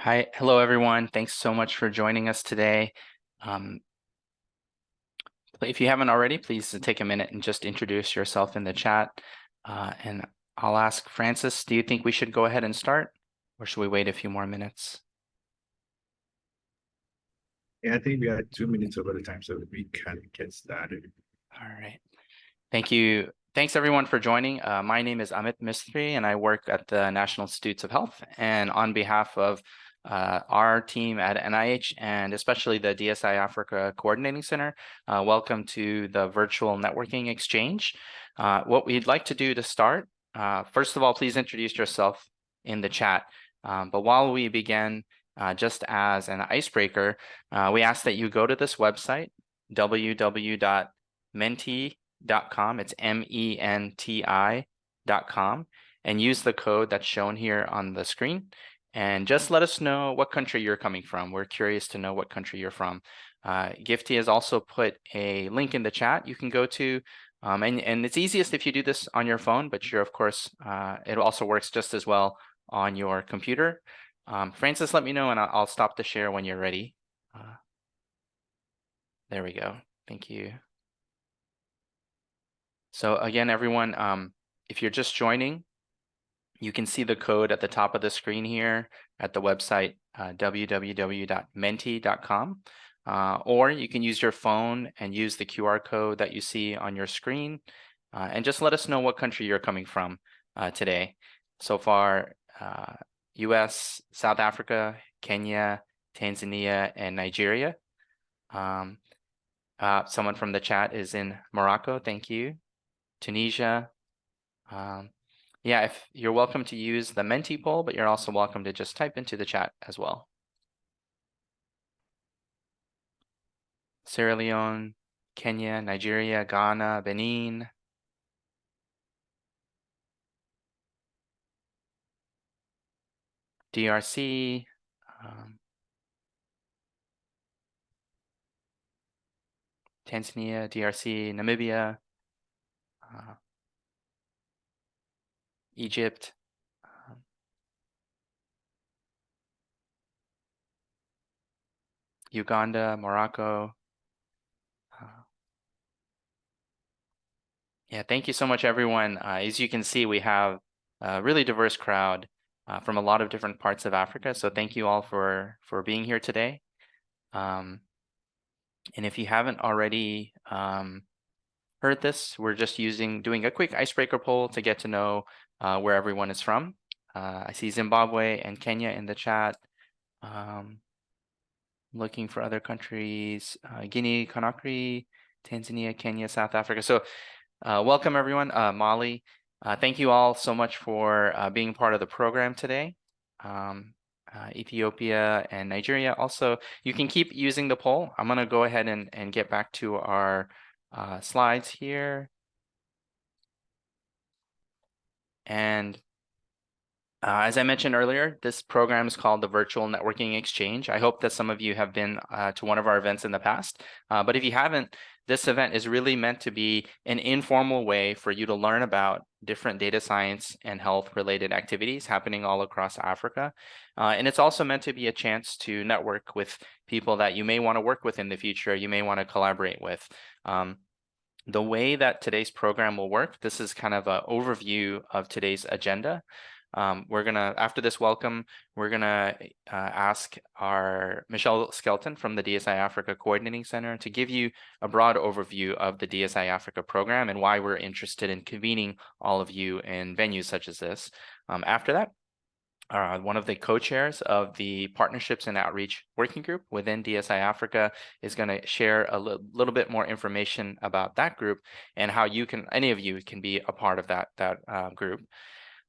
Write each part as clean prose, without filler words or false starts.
Hi, hello everyone. Thanks so much for joining us today. Um, if you haven't already, please take a minute and just introduce yourself in the chat. And I'll ask Francis, do you think we should go ahead and start, or should we wait a few more minutes? Yeah, I think we are 2 minutes over the time, so we can get started. All right. Thank you. Thanks everyone for joining. My name is Amit Mistry, and I work at the National Institutes of Health. And on behalf of our team at NIH and especially the DSI Africa Coordinating Center, welcome to the Virtual Networking Exchange. What we'd like to do to start, first of all, please introduce yourself in the chat. But while we begin, just as an icebreaker, we ask that you go to this website, www.menti.com. It's MENTI.com, and use the code that's shown here on the screen. And just let us know what country you're coming from. We're curious to know what country you're from. Gifty has also put a link in the chat you can go to. And it's easiest if you do this on your phone, but you're, of course, it also works just as well on your computer. Francis, let me know and I'll stop the share when you're ready. There we go. Thank you. So again, everyone, if you're just joining, you can see the code at the top of the screen here at the website, www.menti.com. Or you can use your phone and use the QR code that you see on your screen. And just let us know what country you're coming from today. So far, US, South Africa, Kenya, Tanzania, and Nigeria. Someone from the chat is in Morocco, thank you. Tunisia. Yeah, if you're welcome to use the Menti poll, but you're also welcome to just type into the chat as well. Sierra Leone, Kenya, Nigeria, Ghana, Benin. DRC. Tanzania, DRC, Namibia, Egypt. Uganda, Morocco. Yeah, thank you so much, everyone. As you can see, we have a really diverse crowd from a lot of different parts of Africa. So thank you all for being here today. And if you haven't already heard this, we're just doing a quick icebreaker poll to get to know where everyone is from. I see Zimbabwe and Kenya in the chat. Looking for other countries, Guinea, Conakry, Tanzania, Kenya, South Africa. So welcome everyone. Molly, thank you all so much for being part of the program today. Ethiopia and Nigeria also. You can keep using the poll. I'm gonna go ahead and get back to our slides here. And as I mentioned earlier, this program is called the Virtual Networking Exchange. I hope that some of you have been to one of our events in the past, but if you haven't, this event is really meant to be an informal way for you to learn about different data science and health related activities happening all across Africa. And it's also meant to be a chance to network with people that you may want to work with in the future, you may want to collaborate with. The way that today's program will work, this is kind of an overview of today's agenda. We're gonna, after this welcome, we're gonna ask our Michelle Skelton from the DSI Africa Coordinating Center to give you a broad overview of the DSI Africa program and why we're interested in convening all of you in venues such as this. After that, one of the co-chairs of the Partnerships and Outreach Working Group within DSI Africa is going to share a little bit more information about that group and how any of you can be a part of that group.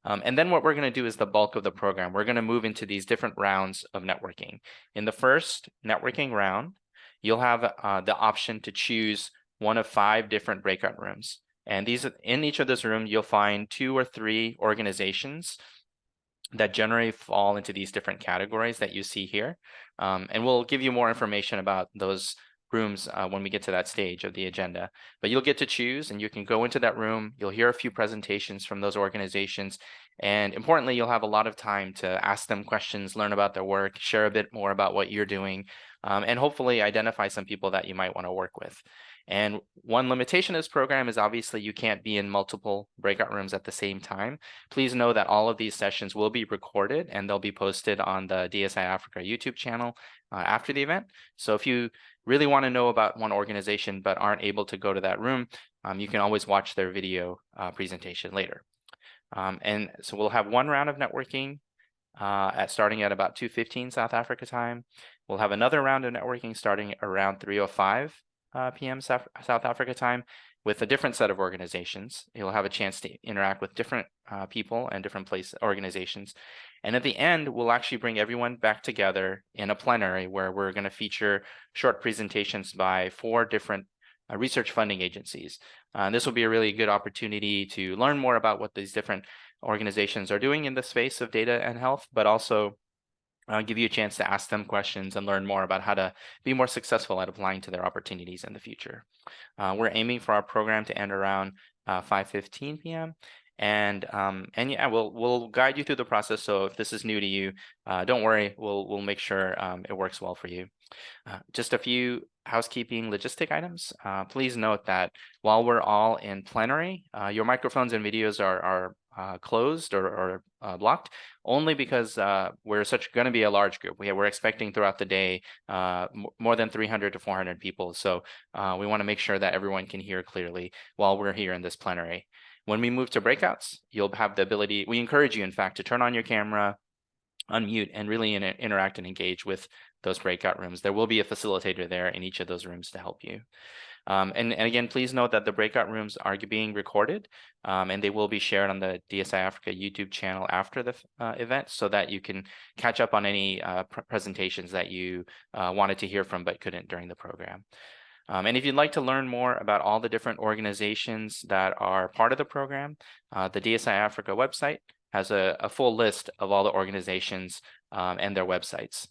And then what we're going to do is the bulk of the program. We're going to move into these different rounds of networking. In the first networking round, you'll have the option to choose one of 5 different breakout rooms. And in each of those rooms, you'll find 2 or 3 organizations that generally fall into these different categories that you see here. And we'll give you more information about those rooms when we get to that stage of the agenda. But you'll get to choose, and you can go into that room. You'll hear a few presentations from those organizations. And importantly, you'll have a lot of time to ask them questions, learn about their work, share a bit more about what you're doing, and hopefully identify some people that you might want to work with. And one limitation of this program is obviously you can't be in multiple breakout rooms at the same time. Please know that all of these sessions will be recorded and they'll be posted on the DSI Africa YouTube channel after the event. So if you really want to know about one organization but aren't able to go to that room, you can always watch their video presentation later. And so we'll have one round of networking starting at about 2:15 South Africa time. We'll have another round of networking starting around 3:05 p.m. South Africa time with a different set of organizations. You'll have a chance to interact with different people and different organizations. And at the end, we'll actually bring everyone back together in a plenary where we're going to feature short presentations by 4 different research funding agencies. This will be a really good opportunity to learn more about what these different organizations are doing in the space of data and health, but also give you a chance to ask them questions and learn more about how to be more successful at applying to their opportunities in the future. We're aiming for our program to end around 5:15 p.m. And yeah, we'll guide you through the process. So if this is new to you, don't worry, we'll make sure it works well for you. Just a few housekeeping logistic items. Please note that while we're all in plenary, your microphones and videos are closed or blocked, only because we're going to be a large group. We're expecting throughout the day more than 300 to 400 people. So we want to make sure that everyone can hear clearly while we're here in this plenary. When we move to breakouts, you'll have the ability, we encourage you, in fact, to turn on your camera, unmute, and really interact and engage with those breakout rooms. There will be a facilitator there in each of those rooms to help you. And again, please note that the breakout rooms are being recorded and they will be shared on the DSI Africa YouTube channel after the event so that you can catch up on any presentations that you wanted to hear from but couldn't during the program. And if you'd like to learn more about all the different organizations that are part of the program, the DSI Africa website has a full list of all the organizations and their websites.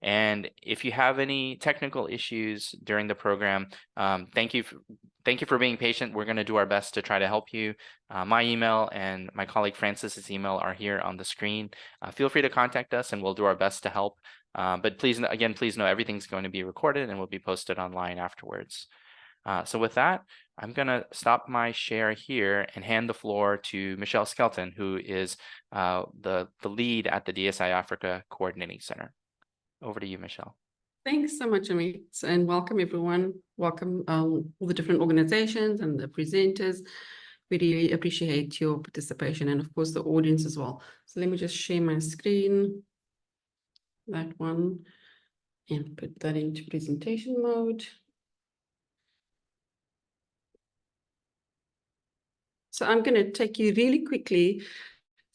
And if you have any technical issues during the program, thank you for being patient. We're going to do our best to try to help you. My email and my colleague Francis's email are here on the screen. Feel free to contact us and we'll do our best to help. But please know everything's going to be recorded and will be posted online afterwards. So with that, I'm going to stop my share here and hand the floor to Michelle Skelton, who is the lead at the DSI Africa Coordinating Center. Over to you, Michelle. Thanks so much, Amit, and welcome everyone. Welcome all the different organizations and the presenters. We really appreciate your participation and of course the audience as well. So let me just share my screen, that one, and put that into presentation mode. So I'm going to take you really quickly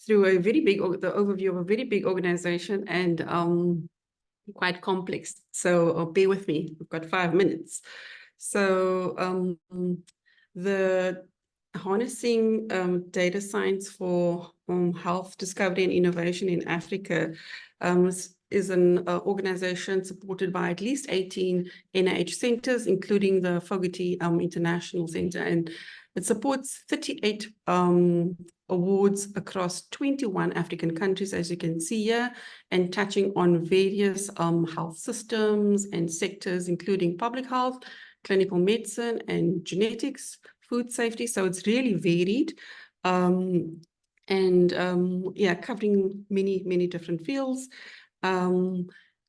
through a very big, the overview of a very big organization and quite complex. So bear with me, we've got 5 minutes. So the Harnessing Data Science for Health Discovery and Innovation in Africa is an organization supported by at least 18 NIH centers, including the Fogarty International Center, and it supports 38 awards across 21 African countries, as you can see here, and touching on various health systems and sectors, including public health, clinical medicine, and genetics, food safety. So it's really varied. Yeah, covering many different fields.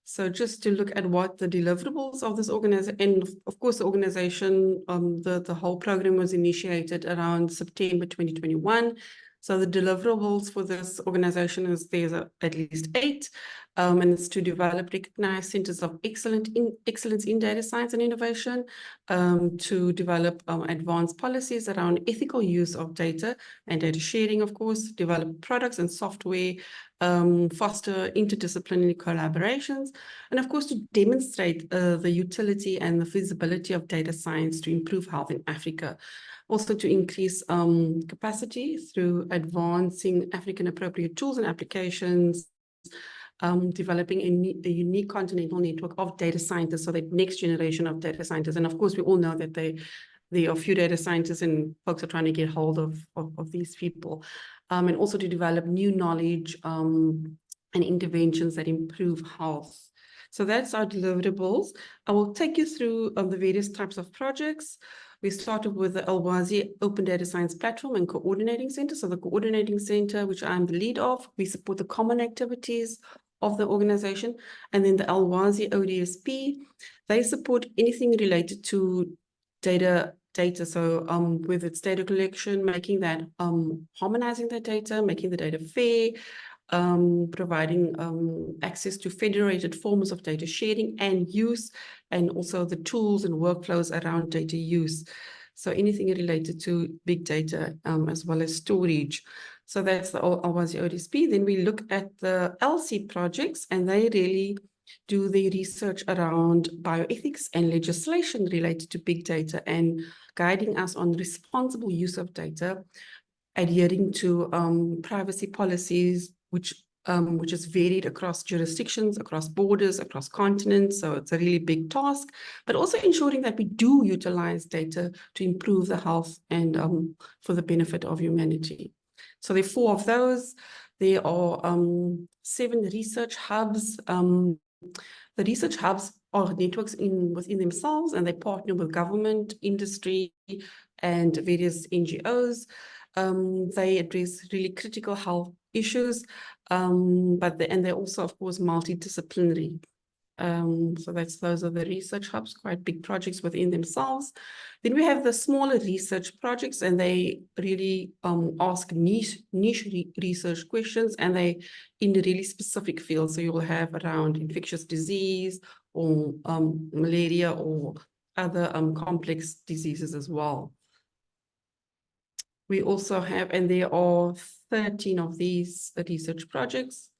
So just to look at what the deliverables of this organization, and of course the organization, the whole program was initiated around September 2021. So the deliverables for this organization is there's at least 8, and it's to develop recognized centers of excellence in data science and innovation, to develop advanced policies around ethical use of data and data sharing, of course, develop products and software, foster interdisciplinary collaborations, and of course to demonstrate the utility and the feasibility of data science to improve health in Africa. Also to increase capacity through advancing African appropriate tools and applications, developing a unique continental network of data scientists, so the next generation of data scientists. And of course, we all know that there are few data scientists and folks are trying to get hold of these people. And also to develop new knowledge and interventions that improve health. So that's our deliverables. I will take you through the various types of projects. We started with the Alwazi Open Data Science Platform and Coordinating Center. So the Coordinating Center, which I'm the lead of, we support the common activities of the organization. And then the Alwazi ODSP, they support anything related to data. So whether it's data collection, making that, harmonizing the data, making the data fair, providing access to federated forms of data sharing and use, and also the tools and workflows around data use. So anything related to big data as well as storage. So that's the Alwazi ODSP. Then we look at the LC projects, and they really do the research around bioethics and legislation related to big data and guiding us on responsible use of data, adhering to privacy policies, which is varied across jurisdictions, across borders, across continents. So it's a really big task, but also ensuring that we do utilize data to improve the health and for the benefit of humanity. So there are 4 of those. There are 7 research hubs. The research hubs are networks within themselves, and they partner with government, industry, and various NGOs. They address really critical health issues, but they're also, of course, multidisciplinary. So those are the research hubs, quite big projects within themselves. Then we have the smaller research projects, and they really ask niche research questions, and they in the really specific fields. So you will have around infectious disease or malaria or other complex diseases as well. We also have, and there are 13 of these research projects.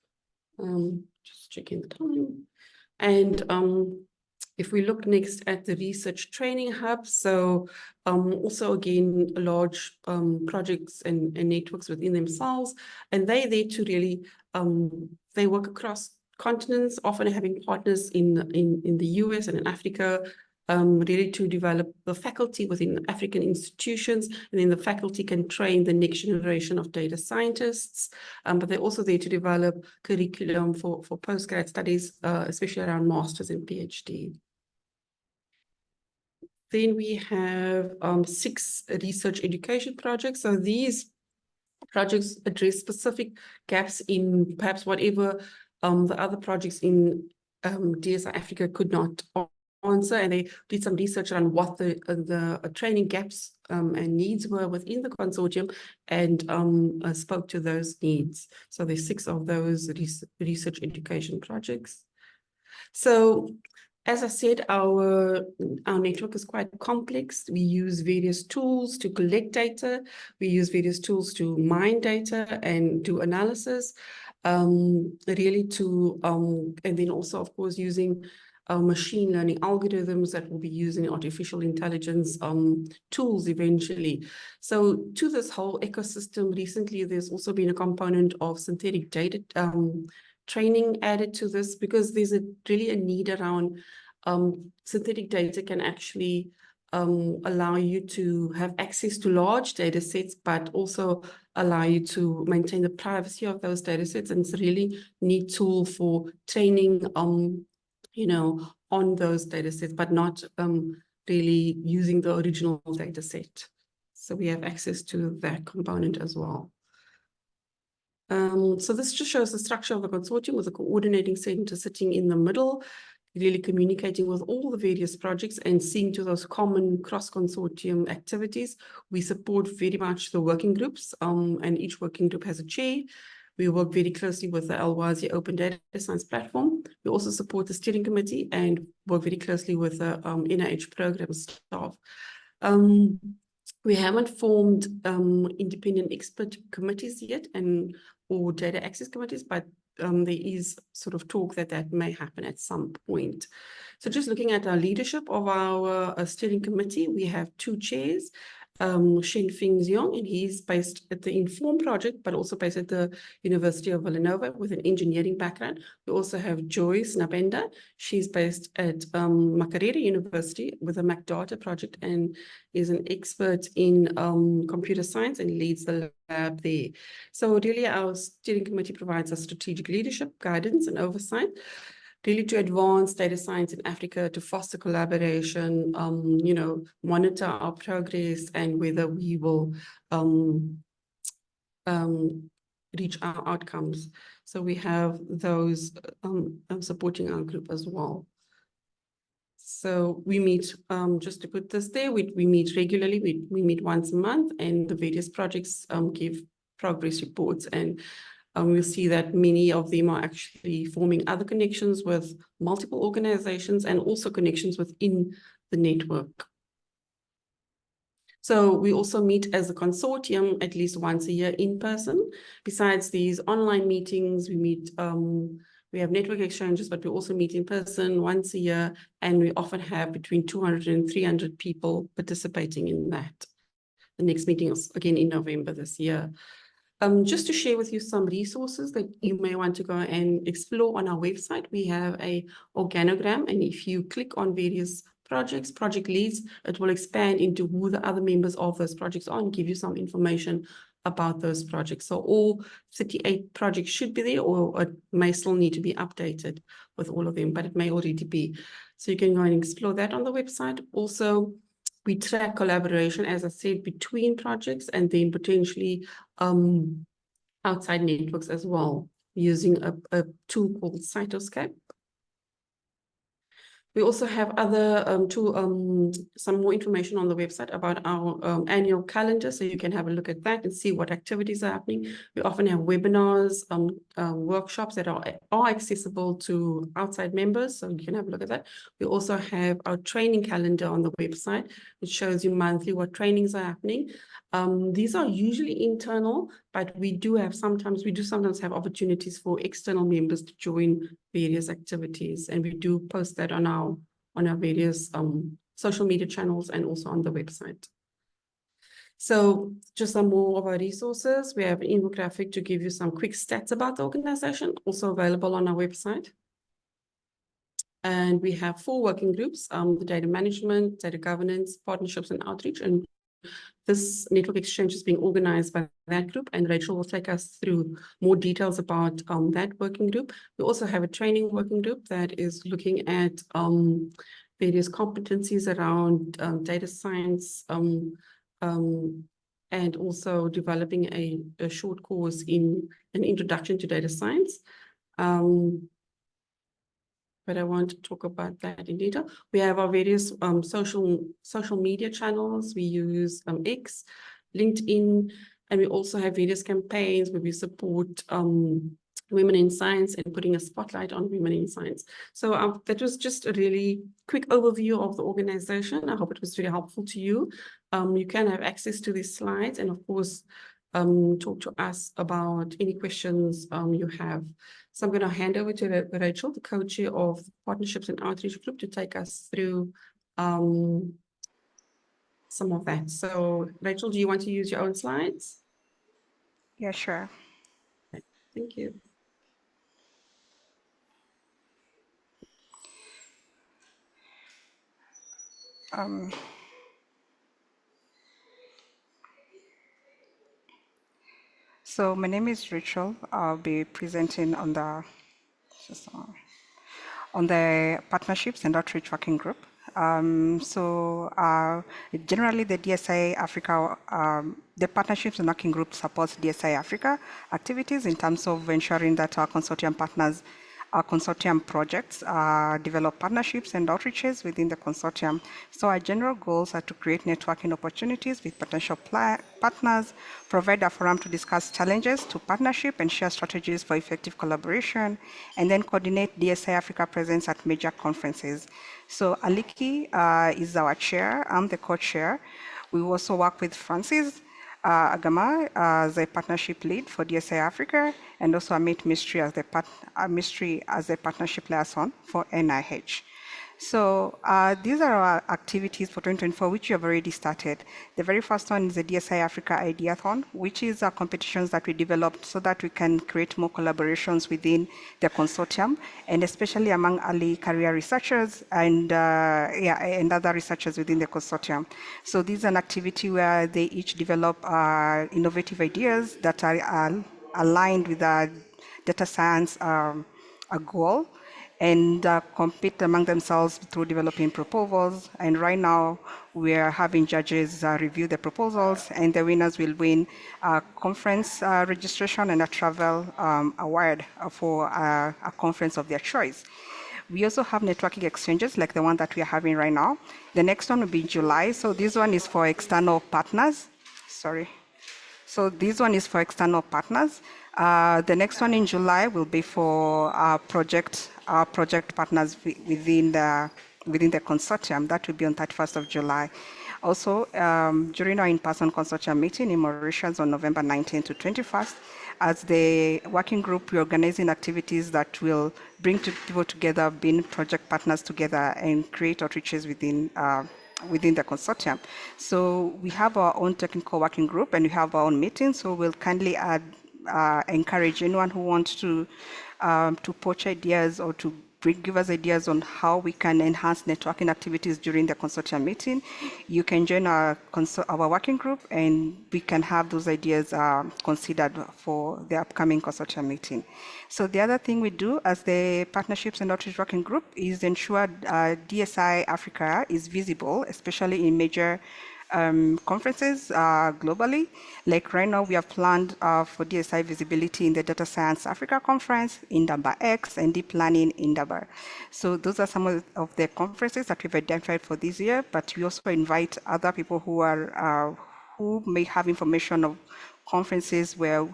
Just checking the time. And if we look next at the research training hub, so also again, large projects and networks within themselves, and they're there to really, they work across continents, often having partners in the US and in Africa, really to develop the faculty within African institutions, and then the faculty can train the next generation of data scientists, but they're also there to develop curriculum for postgrad studies, especially around masters and PhD. Then we have 6 research education projects. So these projects address specific gaps in perhaps whatever the other projects in DSI Africa could not answer, and they did some research on what the training gaps and needs were within the consortium, and spoke to those needs. So there's 6 of those research education projects. So as I said, our network is quite complex. We use various tools to collect data. We use various tools to mine data and do analysis, really to, and then also, of course, using machine learning algorithms that will be using artificial intelligence tools eventually. So to this whole ecosystem, recently, there's also been a component of synthetic data training added to this, because there's really a need around synthetic data can actually allow you to have access to large data sets, but also allow you to maintain the privacy of those data sets. And it's a really neat tool for training, you know, on those data sets, but not really using the original data set. So we have access to that component as well. So this just shows the structure of the consortium with a coordinating center sitting in the middle, really communicating with all the various projects and seeing to those common cross-consortium activities. We support very much the working groups, and each working group has a chair. We work very closely with the Alwazi Open Data Science Platform. We also support the steering committee and work very closely with the NIH program staff. We haven't formed independent expert committees yet, or data access committees, but there is sort of talk that may happen at some point. So just looking at our leadership of our steering committee, we have 2 chairs, Shin-Fing Xiong, and he's based at the Inform project, but also based at the University of Villanova with an engineering background. We also have Joyce Nabenda. She's based at Makerere University with a MacData project and is an expert in computer science and leads the lab there. So really our steering committee provides us strategic leadership, guidance and oversight, really to advance data science in Africa, to foster collaboration, monitor our progress and whether we will reach our outcomes. So we have those supporting our group as well. So we meet, just to put this there, we meet regularly, we meet once a month, and the various projects give progress reports, and we'll see that many of them are actually forming other connections with multiple organizations and also connections within the network. So we also meet as a consortium at least once a year in person. Besides these online meetings, we meet, we have network exchanges, but we also meet in person once a year, and we often have between 200 and 300 people participating in that. The next meeting is again in November this year. Just to share with you some resources that you may want to go and explore on our website. We have a organogram, and if you click on various projects, project leads, it will expand into who the other members of those projects are and give you some information about those projects. So all 38 projects should be there, or it may still need to be updated with all of them, but it may already be. So you can go and explore that on the website. Also, we track collaboration, as I said, between projects and then potentially outside networks as well, using a tool called Cytoscape. We also have other some more information on the website about our annual calendar, so you can have a look at that and see what activities are happening. We often have webinars, workshops that are accessible to outside members, so you can have a look at that. We also have our training calendar on the website, which shows you monthly what trainings are happening. These are usually internal, but we do sometimes have opportunities for external members to join various activities, and we do post that on our various social media channels and also on the website. So just some more of our resources. We have an infographic to give you some quick stats about the organization, also available on our website. And we have 4 working groups, the data management, data governance, partnerships and outreach. And this network exchange is being organized by that group, and Rachel will take us through more details about that working group. We also have a training working group that is looking at various competencies around data science, and also developing a short course in an introduction to data science. But I want to talk about that in detail. We have our various social media channels. We use X, LinkedIn, and we also have various campaigns where we support women in science and putting a spotlight on women in science. So that was just a really quick overview of the organization. I hope it was very helpful to you. You can have access to these slides and, of course, talk to us about any questions you have. So I'm going to hand over to Rachel, the co-chair of the Partnerships and Outreach Group, to take us through some of that. So Rachel, do you want to use your own slides? Yeah, sure. Thank you. So my name is Rachel. I'll be presenting on the Partnerships and Outreach Working Group. Generally the DSI Africa, the Partnerships and Working Group supports DSI Africa activities in terms of ensuring that our consortium partners, our consortium projects develop partnerships and outreaches within the consortium. So our general goals are to create networking opportunities with potential partners, provide a forum to discuss challenges to partnership and share strategies for effective collaboration, and then coordinate DSI Africa presence at major conferences. So Aliki is our chair. I'm the co-chair. We also work with Francis Agama as a partnership lead for DSI Africa, and also Amit Mistry as the partnership liaison for NIH. So these are our activities for 2024, which we have already started. The very first one is the DSI Africa Ideathon, which is competitions that we developed so that we can create more collaborations within the consortium, and especially among early career researchers and and other researchers within the consortium. So this is an activity where they each develop innovative ideas that are aligned with our data science a goal, and compete among themselves through developing proposals. And right now, we are having judges review the proposals, and the winners will win a conference registration and a travel award for a conference of their choice. We also have networking exchanges like the one that we are having right now. The next one will be in July. So this one is for external partners. Sorry. So this one is for external partners. The next one in July will be for our project partners within the consortium. That will be on 31st of July. Also, during our in-person consortium meeting in Mauritius on November 19th to 21st, as the working group, we're organizing activities that will bring people together, being project partners together, and create outreaches within the consortium. So we have our own technical working group and we have our own meetings. So we'll kindly encourage anyone who wants to poach ideas or to give us ideas on how we can enhance networking activities during the consortium meeting. You can join our working group and we can have those ideas considered for the upcoming consortium meeting. So the other thing we do as the Partnerships and Outreach Working Group is ensure DSI Africa is visible, especially in major conferences globally. Like right now, we have planned for DSI visibility in the Data Science Africa Conference, Indaba X, and Deep Learning Indaba. So those are some of the conferences that we've identified for this year, but we also invite other people who may have information of conferences where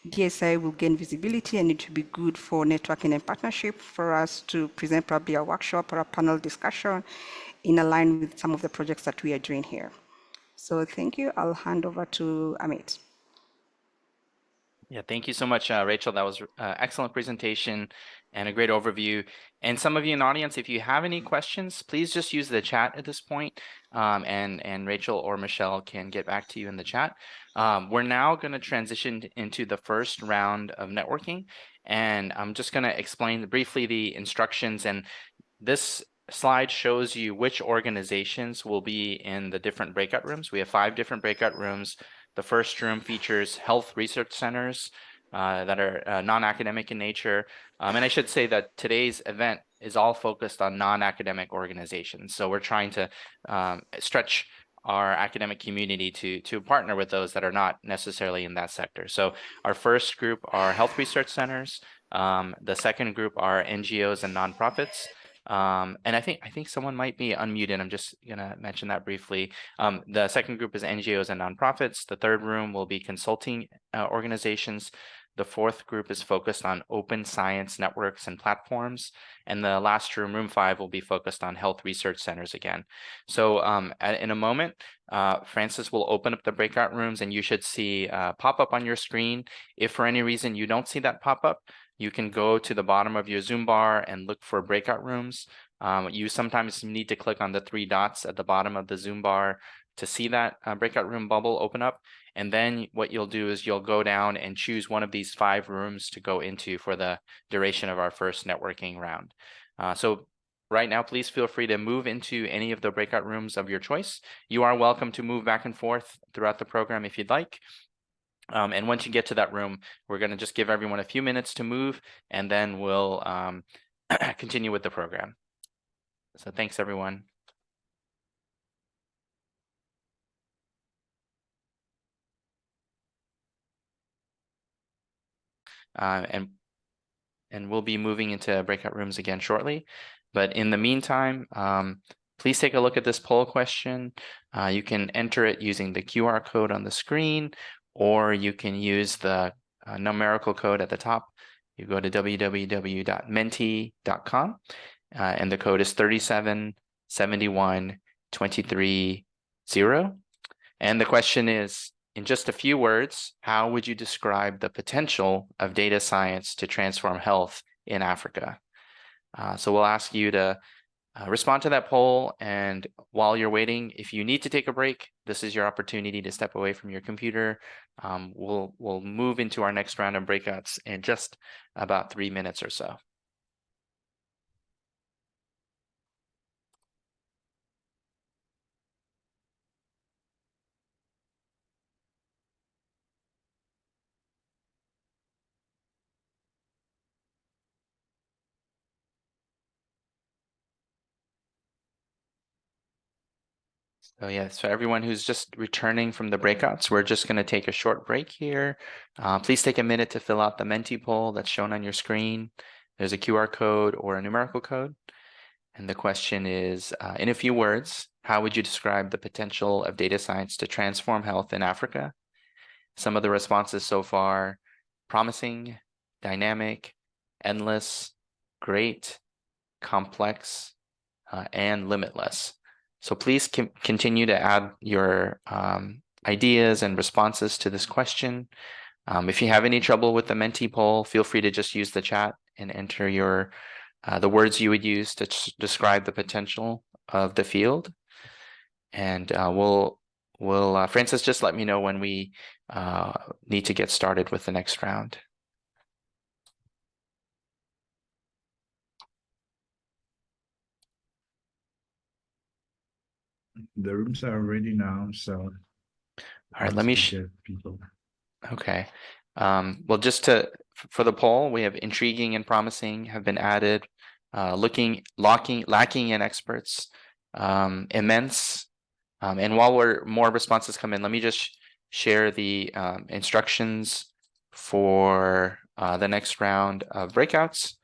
DSI will gain visibility, and it will be good for networking and partnership for us to present probably a workshop or a panel discussion in line with some of the projects that we are doing here. So thank you. I'll hand over to Amit. Yeah, thank you so much, Rachel. That was an excellent presentation and a great overview. And some of you in the audience, if you have any questions, please just use the chat at this point, and Rachel or Michelle can get back to you in the chat. We're now going to transition into the first round of networking, and I'm just going to explain briefly the instructions. And this slide shows you which organizations will be in the different breakout rooms. We have 5 different breakout rooms. The first room features health research centers that are non-academic in nature. And I should say that today's event is all focused on non-academic organizations. So we're trying to stretch our academic community to partner with those that are not necessarily in that sector. So our first group are health research centers. The second group are NGOs and nonprofits. And I think someone might be unmuted. I'm just gonna mention that briefly. The second group is NGOs and nonprofits. The third room will be consulting organizations. The fourth group is focused on open science networks and platforms. And the last room, room 5, will be focused on health research centers again. So in a moment, Francis will open up the breakout rooms and you should see pop up on your screen. If for any reason you don't see that pop up, you can go to the bottom of your Zoom bar and look for breakout rooms. You sometimes need to click on the 3 dots at the bottom of the Zoom bar to see that breakout room bubble open up. And then what you'll do is you'll go down and choose one of these 5 rooms to go into for the duration of our first networking round. So right now, please feel free to move into any of the breakout rooms of your choice. You are welcome to move back and forth throughout the program if you'd like. And once you get to that room, we're going to just give everyone a few minutes to move, and then we'll continue with the program. So thanks, everyone. And we'll be moving into breakout rooms again shortly. But in the meantime, please take a look at this poll question. You can enter it using the QR code on the screen, or you can use the numerical code at the top. You go to www.menti.com, and the code is 3771230. And the question is, in just a few words, how would you describe the potential of data science to transform health in Africa? So we'll ask you to respond to that poll. And while you're waiting, if you need to take a break, this is your opportunity to step away from your computer. We'll move into our next round of breakouts in just about 3 minutes or so. So yes, for everyone who's just returning from the breakouts, we're just going to take a short break here. Please take a minute to fill out the Menti poll that's shown on your screen. There's a QR code or a numerical code. And the question is, in a few words, how would you describe the potential of data science to transform health in Africa? Some of the responses so far: promising, dynamic, endless, great, complex, and limitless. So please continue to add your ideas and responses to this question. If you have any trouble with the Menti poll, feel free to just use the chat and enter your the words you would use to describe the potential of the field. And Francis, just let me know when we need to get started with the next round. The rooms are ready now, so. All right, let me get people. Okay. Well, for the poll, we have intriguing and promising have been added. Lacking in experts, immense. And while more responses come in, let me just share the instructions for the next round of breakouts.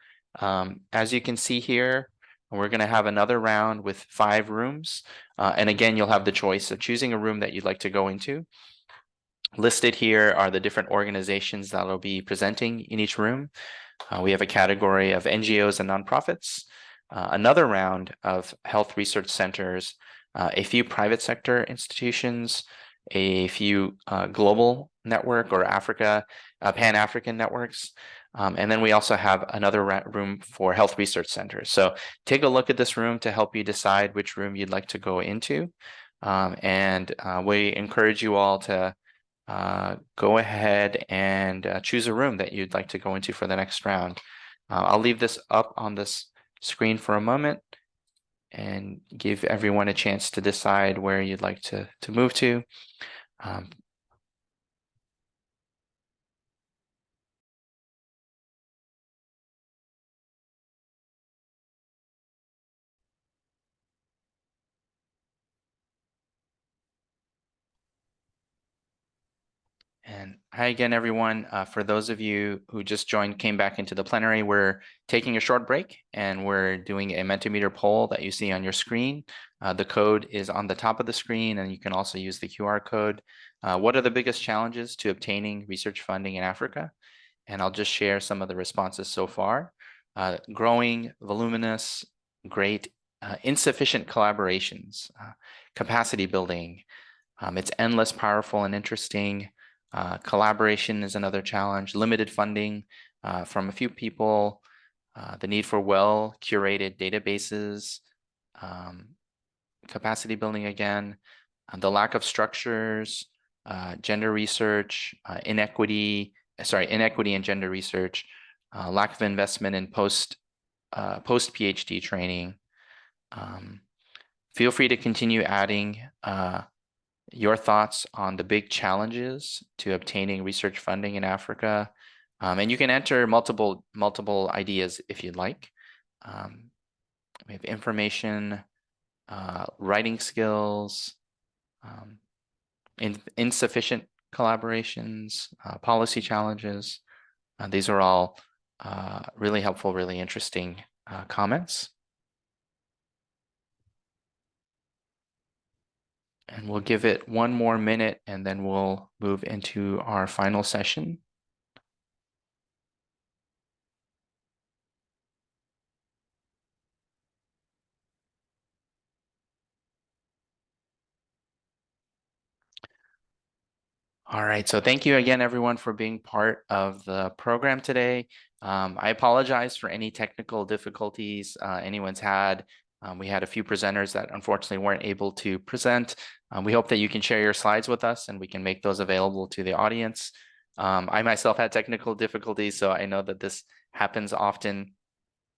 As you can see here, we're going to have another round with 5 rooms. And again, you'll have the choice of choosing a room that you'd like to go into. Listed here are the different organizations that will be presenting in each room. We have a category of NGOs and nonprofits, another round of health research centers, a few private sector institutions, a few global network or Pan-African networks, and then we also have another room for health research centers. So take a look at this room to help you decide which room you'd like to go into. And we encourage you all to go ahead and choose a room that you'd like to go into for the next round. I'll leave this up on this screen for a moment and give everyone a chance to decide where you'd like to move to. And hi again, everyone. For those of you who just came back into the plenary, we're taking a short break and we're doing a Mentimeter poll that you see on your screen. The code is on the top of the screen, and you can also use the QR code. What are the biggest challenges to obtaining research funding in Africa? And I'll just share some of the responses so far. Growing, voluminous, great, insufficient collaborations, capacity building. It's endless, powerful, and interesting. Collaboration is another challenge. Limited funding from a few people. The need for well-curated databases. Capacity building again. The lack of structures. Gender research. Inequity and gender research. Lack of investment in post PhD training. Feel free to continue adding your thoughts on the big challenges to obtaining research funding in Africa. And you can enter multiple ideas if you'd like. We have information, writing skills, insufficient collaborations, policy challenges. These are all really helpful, really interesting comments. And we'll give it one more minute and then we'll move into our final session. All right, so thank you again, everyone, for being part of the program today. I apologize for any technical difficulties anyone's had. We had a few presenters that unfortunately weren't able to present. We hope that you can share your slides with us and we can make those available to the audience. I myself had technical difficulties, so I know that this happens often.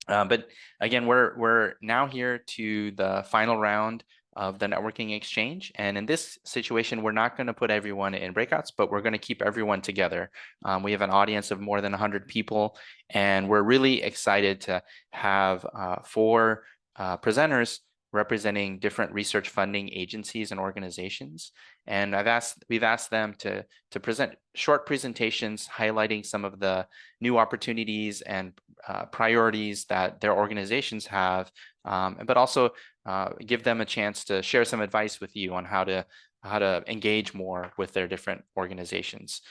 But again, we're now here to the final round of the networking exchange. And in this situation, we're not going to put everyone in breakouts, but we're going to keep everyone together. We have an audience of more than 100 people, and we're really excited to have 4 presenters representing different research funding agencies and organizations. And we've asked them to present short presentations highlighting some of the new opportunities and priorities that their organizations have, but also give them a chance to share some advice with you on how to engage more with their different organizations.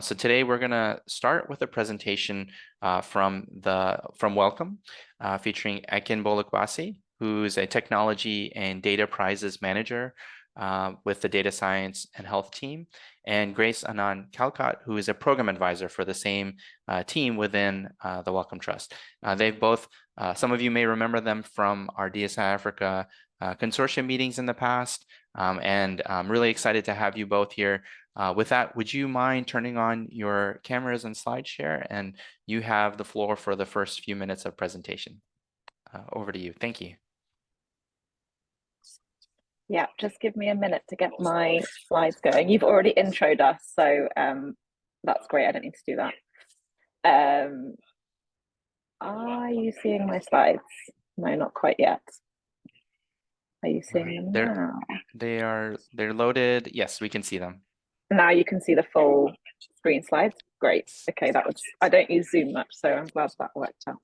So today we're going to start with a presentation from Wellcome, featuring Ekin Bolakwasi, who's a technology and data prizes manager with the data science and health team, and Grace Anand Calcott, who is a program advisor for the same team within the Wellcome Trust. They've both, some of you may remember them from our DSI Africa consortium meetings in the past, and I'm really excited to have you both here. With that, would you mind turning on your cameras and slide share? And you have the floor for the first few minutes of presentation. Over to you. Thank you. Yeah, just give me a minute to get my slides going. You've already introed us, so that's great. I don't need to do that. Are you seeing my slides? No, not quite yet. Are you seeing them now? They're loaded. Yes, we can see them. Now you can see the full screen slides. Great. Okay, I don't use Zoom much, so I'm glad that worked out.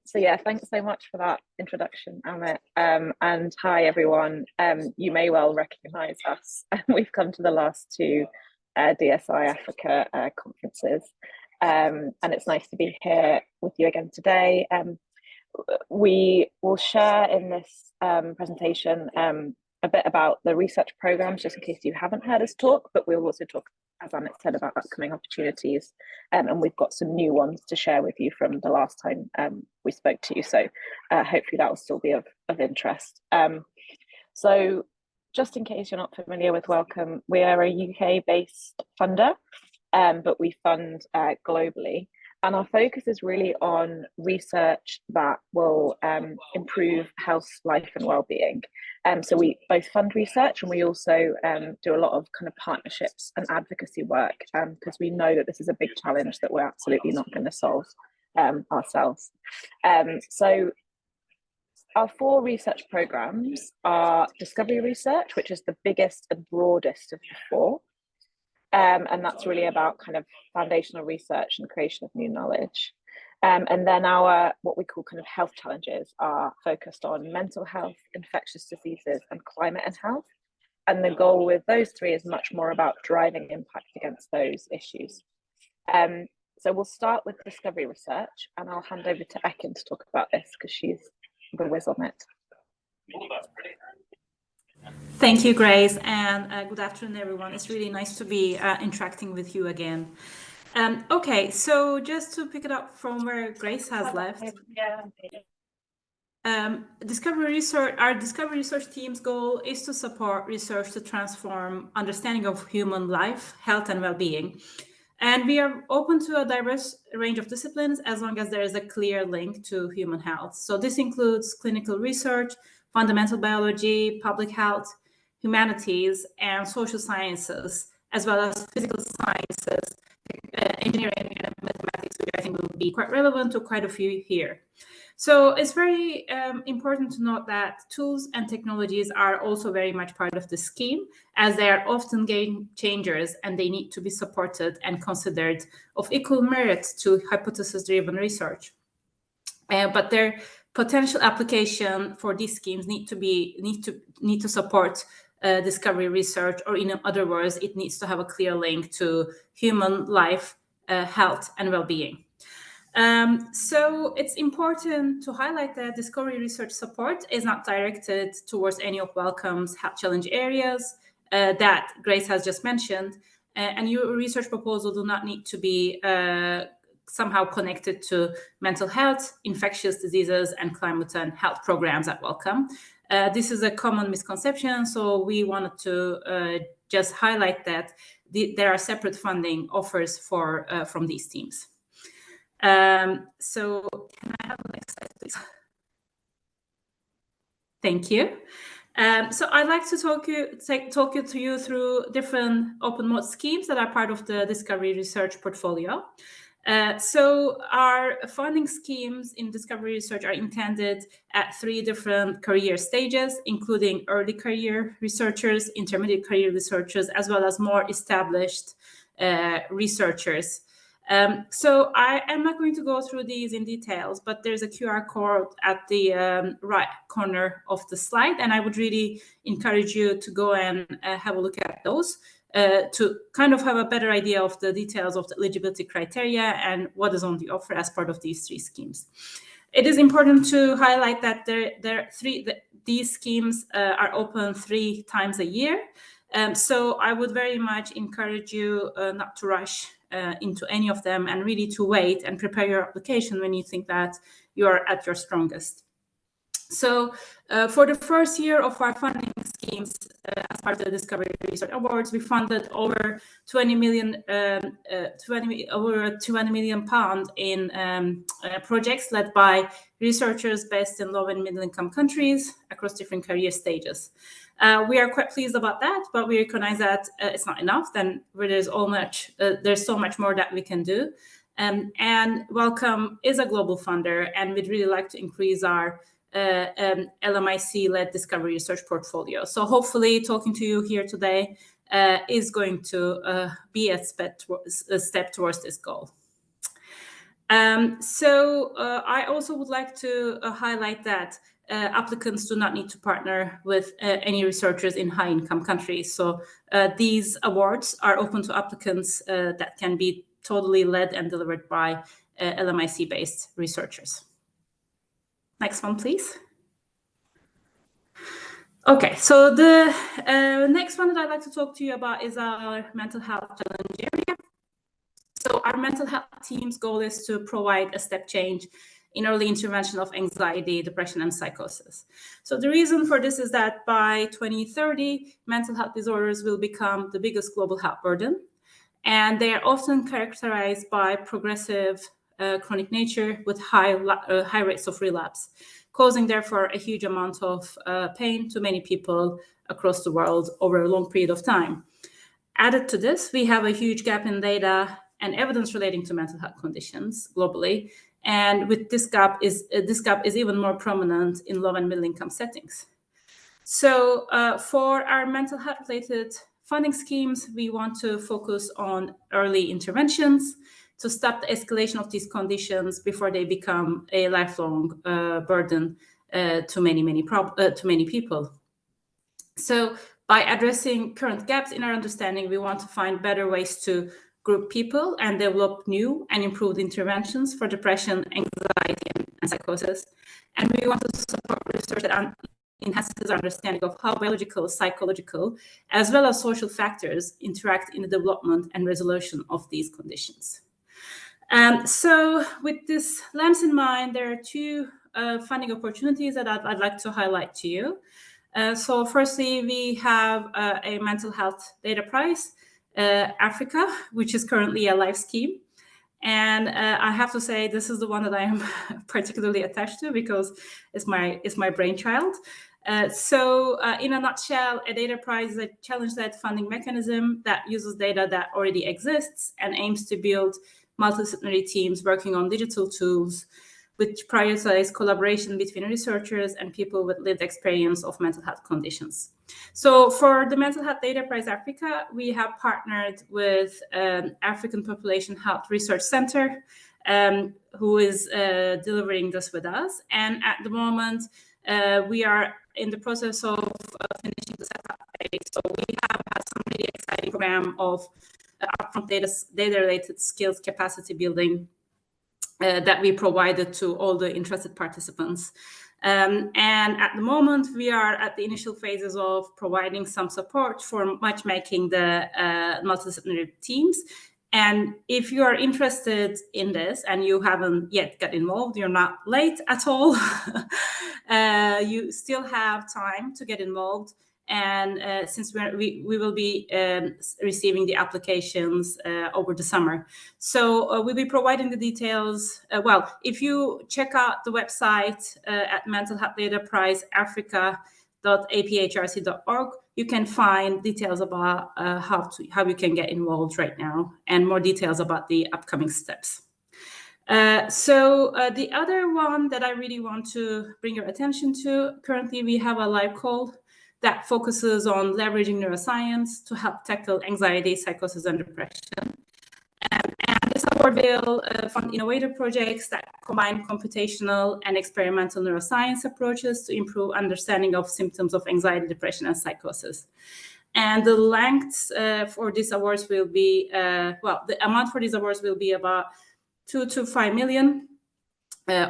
So yeah, thanks so much for that introduction, Amit. And hi everyone. You may well recognize us. We've come to the last 2 DSI Africa conferences, and it's nice to be here with you again today. We will share in this presentation a bit about the research programs, just in case you haven't heard us talk, but we'll also talk, as Amit said, about upcoming opportunities. And we've got some new ones to share with you from the last time we spoke to you. So hopefully that will still be of interest. So just in case you're not familiar with Wellcome, we are a UK-based funder, but we fund globally. And our focus is really on research that will improve health, life and well-being. So we both fund research, and we also do a lot of kind of partnerships and advocacy work, because we know that this is a big challenge that we're absolutely not going to solve ourselves. So our 4 research programs are discovery research, which is the biggest and broadest of the 4. And that's really about kind of foundational research and creation of new knowledge. And then our, what we call kind of health challenges, are focused on mental health, infectious diseases, and climate and health. And the goal with those 3 is much more about driving impact against those issues. So we'll start with discovery research, and I'll hand over to Ekin to talk about this because she's the whiz on it. Thank you, Grace, and good afternoon, everyone. It's really nice to be interacting with you again. Okay, so just to pick it up from where Grace has left, discovery research, our discovery research team's goal is to support research to transform understanding of human life, health, and well-being. And we are open to a diverse range of disciplines as long as there is a clear link to human health. So this includes clinical research, fundamental biology, public health, humanities, and social sciences, as well as physical sciences, engineering, and mathematics, which I think will be quite relevant to quite a few here. So it's very important to note that tools and technologies are also very much part of the scheme, as they are often game changers and they need to be supported and considered of equal merit to hypothesis-driven research. But their potential application for these schemes need to support discovery research, or in other words, it needs to have a clear link to human life, health, and well-being. So it's important to highlight that discovery research support is not directed towards any of Wellcome's health challenge areas that Grace has just mentioned, and your research proposal do not need to be somehow connected to mental health, infectious diseases, and climate and health programs at Wellcome. This is a common misconception, so we wanted to just highlight that there are separate funding offers for from these teams. So can I have the next slide, please? Thank you. So I'd like to talk you through different open mode schemes that are part of the Discovery Research portfolio. So our funding schemes in Discovery Research are intended at 3 different career stages, including early career researchers, intermediate career researchers, as well as more established researchers. So I am not going to go through these in details, but there's a QR code at the right corner of the slide, and I would really encourage you to go and have a look at those to kind of have a better idea of the details of the eligibility criteria and what is on the offer as part of these 3 schemes. It is important to highlight that these schemes are open 3 times a year. So I would very much encourage you not to rush into any of them and really to wait and prepare your application when you think that you are at your strongest. So for the first year of our funding schemes, as part of the Discovery Research Awards, we funded over 20 million pounds in projects led by researchers based in low and middle income countries across different career stages. We are quite pleased about that, but we recognize that it's not enough. Then there's so much more that we can do. And Wellcome is a global funder, and we'd really like to increase our LMIC-led Discovery Research portfolio. So hopefully talking to you here today is going to be a step towards this goal. So I also would like to highlight that applicants do not need to partner with any researchers in high-income countries. So these awards are open to applicants that can be totally led and delivered by LMIC-based researchers. Next one, please. Okay, so the next one that I'd like to talk to you about is our mental health challenge area. So our mental health team's goal is to provide a step change in early intervention of anxiety, depression, and psychosis. So the reason for this is that by 2030, mental health disorders will become the biggest global health burden, and they are often characterized by progressive chronic nature with high rates of relapse, causing therefore a huge amount of pain to many people across the world over a long period of time. Added to this, we have a huge gap in data and evidence relating to mental health conditions globally, and with this gap is even more prominent in low and middle income settings. So for our mental health related funding schemes, we want to focus on early interventions to stop the escalation of these conditions before they become a lifelong burden to many people. So by addressing current gaps in our understanding, we want to find better ways to group people and develop new and improved interventions for depression, anxiety, and psychosis. And we want to support research that enhances our understanding of how biological, psychological, as well as social factors interact in the development and resolution of these conditions. So with this lens in mind, there are 2 funding opportunities that I'd like to highlight to you. So firstly, we have a mental health data prize, Africa, which is currently a live scheme. And I have to say, this is the one that I am particularly attached to because it's my brainchild. So in a nutshell, a data prize is a challenge-led funding mechanism that uses data that already exists and aims to build multidisciplinary teams working on digital tools which prioritize collaboration between researchers and people with lived experience of mental health conditions. So for the Mental Health Data Prize Africa, we have partnered with African Population Health Research Center, who is delivering this with us. And at the moment, we are in the process of finishing the setup phase. So we have had some really exciting program of upfront data-related skills capacity building that we provided to all the interested participants. And at the moment, we are at the initial phases of providing some support for matchmaking the multidisciplinary teams And if you are interested in this and you haven't yet got involved, you're not late at all. You still have time to get involved. And since we will be receiving the applications over the summer. So we'll be providing the details. Well, if you check out the website at Mental Health Data Prize Africa.aphrc.org, you can find details about how you can get involved right now and more details about the upcoming steps. So the other one that I really want to bring your attention to, currently we have a live call that focuses on leveraging neuroscience to help tackle anxiety, psychosis, and depression. And this award will fund innovative projects that combine computational and experimental neuroscience approaches to improve understanding of symptoms of anxiety, depression, and psychosis. And the length for these awards will be, the amount for these awards will be about 2 to 5 million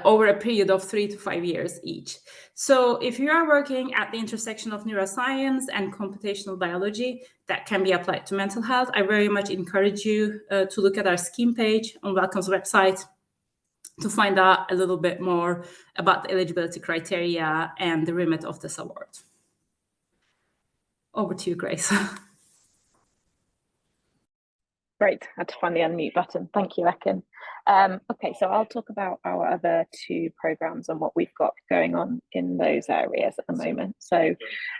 over a period of 3 to 5 years each. So if you are working at the intersection of neuroscience and computational biology that can be applied to mental health, I very much encourage you to look at our scheme page on Wellcome's website to find out a little bit more about the eligibility criteria and the remit of this award. Over to you, Grace. Great, I had to find the unmute button. Thank you, Ekin. Okay, so I'll talk about our other 2 programs and what we've got going on in those areas at the moment. So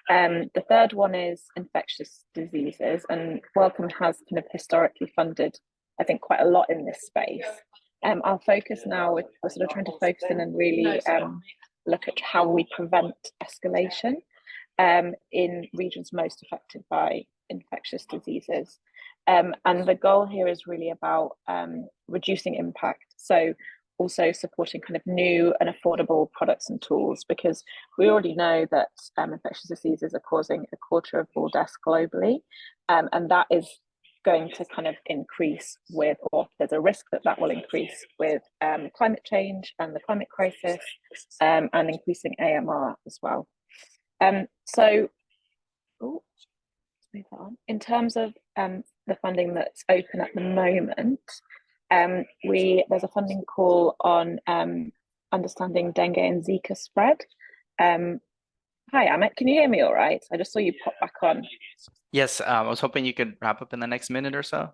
the third one is infectious diseases, and Wellcome has kind of historically funded, I think, quite a lot in this space. I'll focus now, we're sort of trying to focus in and really look at how we prevent escalation in regions most affected by infectious diseases. And the goal here is really about reducing impact. So also supporting kind of new and affordable products and tools, because we already know that infectious diseases are causing 1/4 of all deaths globally. And that is going to kind of increase with, or there's a risk that will increase with climate change and the climate crisis and increasing AMR as well. In terms of the funding that's open at the moment, there's a funding call on understanding dengue and Zika spread. Hi, Amit, can you hear me all right? I just saw you pop back on. Yes, I was hoping you could wrap up in the next minute or so.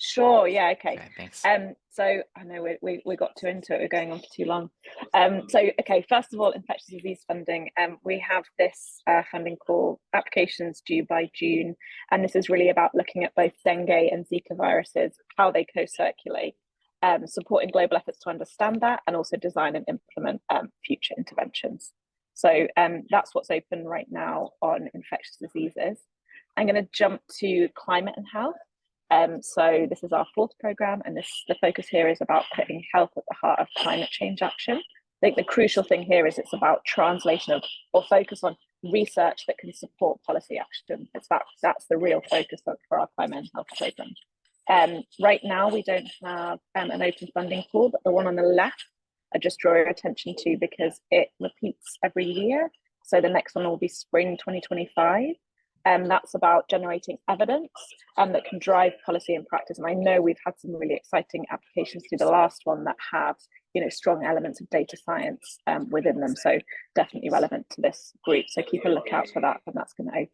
Sure, yeah, okay. Thanks. So I know we got too into it, we're going on for too long. Okay, first of all, infectious disease funding. We have this funding call, applications due by June, and this is really about looking at both dengue and Zika viruses, how they co-circulate, supporting global efforts to understand that, and also design and implement future interventions. So that's what's open right now on infectious diseases. I'm going to jump to climate and health. So this is our 4th program, and the focus here is about putting health at the heart of climate change action. I think the crucial thing here is it's about translation of, or focus on research that can support policy action. That's the real focus for our climate and health program. Right now we don't have an open funding call, but the one on the left I just draw your attention to because it repeats every year. So the next one will be spring 2025. That's about generating evidence that can drive policy and practice. And I know we've had some really exciting applications to the last one that have, strong elements of data science within them. So definitely relevant to this group. So keep a lookout for that, and that's going to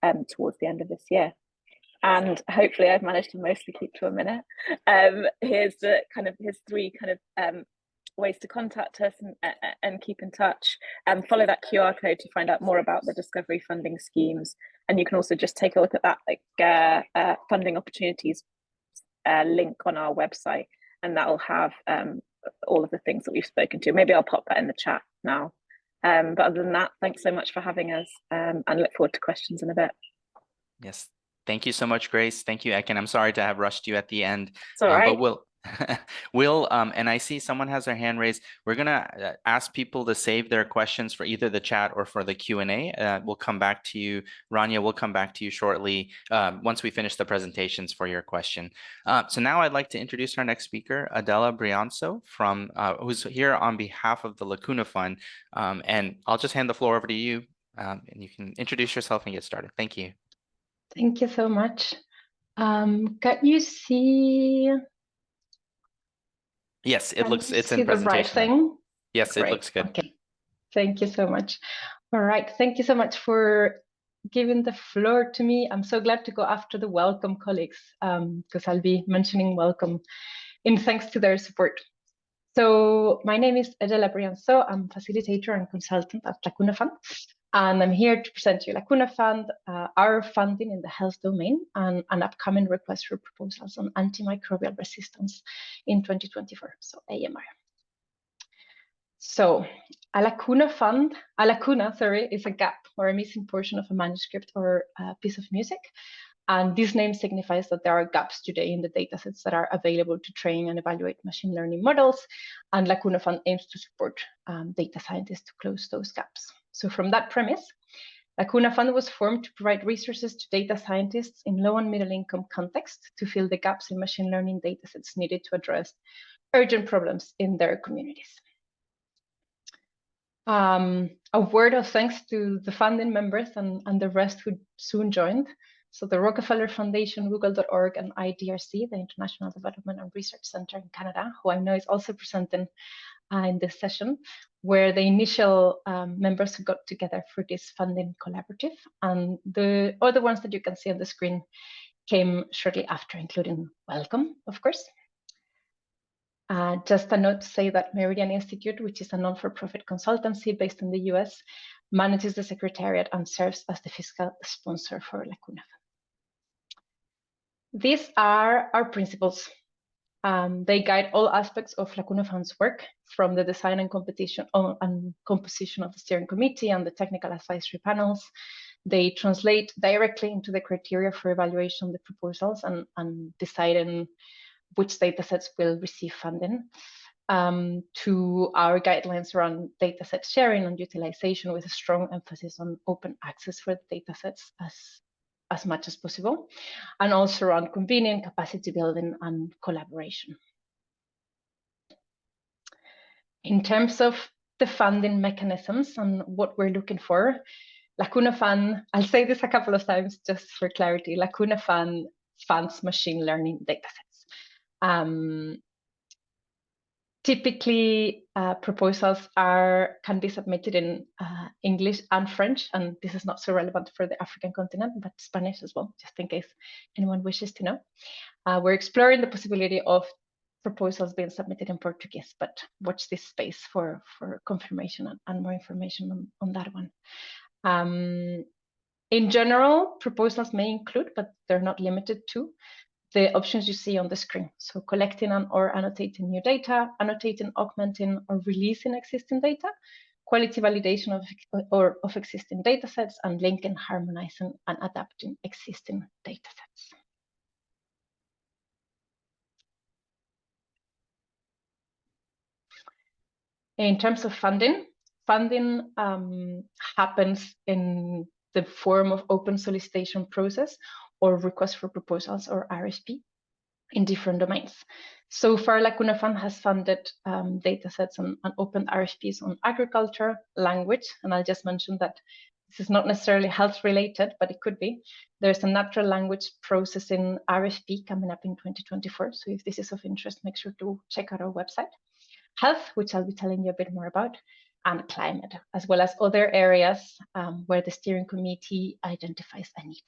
open towards the end of this year. And hopefully I've managed to mostly keep to a minute. Here's 3 ways to contact us and keep in touch, and follow that QR code to find out more about the discovery funding schemes. And you can also just take a look at that funding opportunities link on our website, and that will have all of the things that we've spoken to. Maybe I'll pop that in the chat now. But other than that, thanks so much for having us, and look forward to questions in a bit. Yes, thank you so much, Grace. Thank you, Ekin. I'm sorry to have rushed you at the end. It's all right. But and I see someone has their hand raised. We're gonna ask people to save their questions for either the chat or for the Q&A. We'll come back to you, Rania. We'll come back to you shortly once we finish the presentations for your question. So now I'd like to introduce our next speaker, Adela Brianzo, from who's here on behalf of the Lacuna Fund. And I'll just hand the floor over to you, and you can introduce yourself and get started. Thank you. Thank you so much. Can you see? Yes, Can it's you in see the right presentation. thing? Yes, it Great. looks good. Okay. Thank you so much. All right. Thank you so much for giving the floor to me. I'm so glad to go after the welcome colleagues because I'll be mentioning welcome in thanks to their support. So my name is Adela Brianzo. I'm facilitator and consultant at Lacuna Fund. And I'm here to present you Lacuna Fund, our funding in the health domain, and an upcoming request for proposals on antimicrobial resistance in 2024, so AMR. So a lacuna, is a gap or a missing portion of a manuscript or a piece of music. And this name signifies that there are gaps today in the datasets that are available to train and evaluate machine learning models. And Lacuna Fund aims to support data scientists to close those gaps. So from that premise, Lacuna Fund was formed to provide resources to data scientists in low and middle income context to fill the gaps in machine learning datasets needed to address urgent problems in their communities. A word of thanks to the funding members and the rest who soon joined. So the Rockefeller Foundation, Google.org, and IDRC, the International Development and Research Center in Canada, who I know is also presenting in this session, were the initial members who got together for this funding collaborative. And the other ones that you can see on the screen came shortly after, including Welcome, of course. Just a note to say that Meridian Institute, which is a non-for-profit consultancy based in the US, manages the secretariat and serves as the fiscal sponsor for Lacuna Fund. These are our principles. They guide all aspects of Lacuna Fund's work, from the design and composition of the steering committee and the technical advisory panels. They translate directly into the criteria for evaluation of the proposals and deciding which datasets will receive funding, to our guidelines around dataset sharing and utilization, with a strong emphasis on open access for the datasets as much as possible, and also around convening, capacity building, and collaboration. In terms of the funding mechanisms and what we're looking for, Lacuna Fund, I'll say this a couple of times just for clarity, Lacuna Fund funds machine learning datasets. Typically, proposals can be submitted in English and French, and this is not so relevant for the African continent, but Spanish as well, just in case anyone wishes to know. We're exploring the possibility of proposals being submitted in Portuguese, but watch this space for confirmation and more information on that one. In general, proposals may include, but they're not limited to, the options you see on the screen. So collecting or annotating new data, annotating, augmenting, or releasing existing data, quality validation of existing datasets, and linking, harmonizing, and adapting existing datasets. In terms of funding happens in the form of open solicitation process or request for proposals, or RFP, in different domains. So far, Lacuna Fund has funded datasets and open RFPs on agriculture, language, and I'll just mention that this is not necessarily health related, but it could be. There's a natural language processing RFP coming up in 2024. So if this is of interest, make sure to check out our website. Health, which I'll be telling you a bit more about, and climate, as well as other areas where the steering committee identifies a need.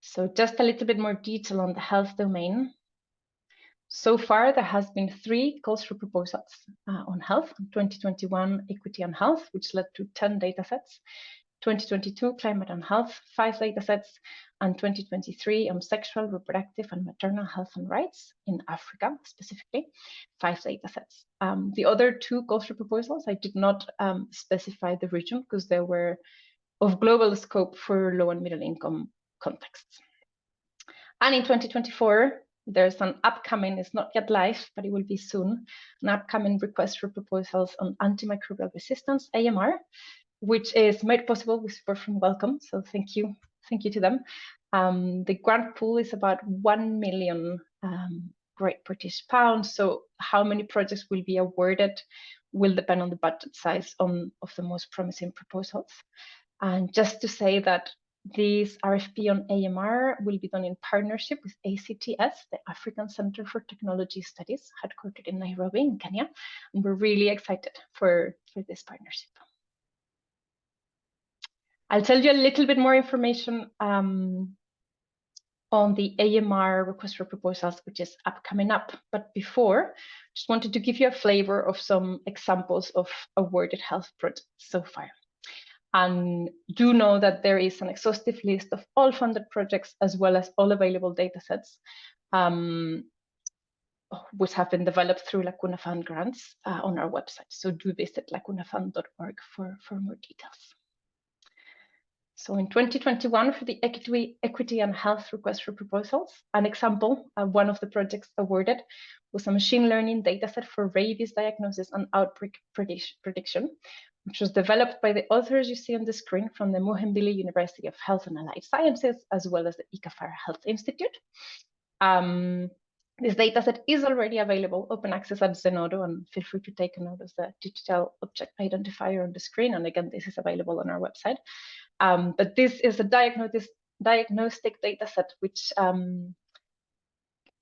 So just a little bit more detail on the health domain. So far, there has been 3 calls for proposals on health: 2021 equity and health, which led to 10 datasets; 2022 climate and health, 5 datasets; and 2023 on sexual, reproductive, and maternal health and rights in Africa, specifically, 5 datasets. The other 2 calls for proposals, I did not specify the region because they were of global scope for low and middle income contexts. And in 2024, there's an upcoming, it's not yet live, but it will be soon, an upcoming request for proposals on antimicrobial resistance, AMR, which is made possible with support from Welcome. So thank you to them. The grant pool is about 1 million Great British pounds. So how many projects will be awarded will depend on the budget size of the most promising proposals. And just to say that This RFP on AMR will be done in partnership with ACTS, the African Center for Technology Studies, headquartered in Nairobi in Kenya. And we're really excited for this partnership. I'll tell you a little bit more information on the AMR request for proposals, which is coming up. But before, just wanted to give you a flavor of some examples of awarded health projects so far. And do know that there is an exhaustive list of all funded projects as well as all available datasets, which have been developed through Lacuna Fund grants on our website. So do visit lacunafund.org for more details. So in 2021, for the equity and health request for proposals, an example, one of the projects awarded was a machine learning dataset for rabies diagnosis and outbreak prediction, which was developed by the authors you see on the screen from the Muhimbili University of Health and Allied Sciences, as well as the ICAFAR Health Institute. This dataset is already available, open access at Zenodo, and feel free to take a note of the digital object identifier on the screen. And again, this is available on our website. But this is a diagnostic dataset which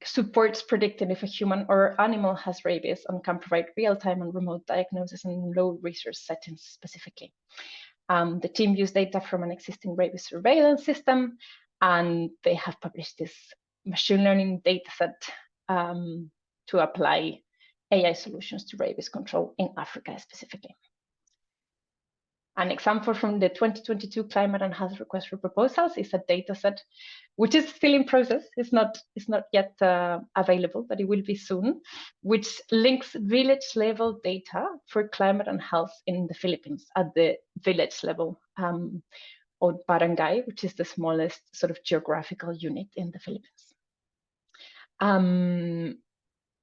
supports predicting if a human or animal has rabies and can provide real-time and remote diagnosis in low-resource settings specifically. The team used data from an existing rabies surveillance system, and they have published this machine learning dataset to apply AI solutions to rabies control in Africa specifically. An example from the 2022 Climate and Health Request for Proposals is a dataset which is still in process. It's not yet available, but it will be soon, which links village level data for climate and health in the Philippines at the village level, or barangay, which is the smallest sort of geographical unit in the Philippines.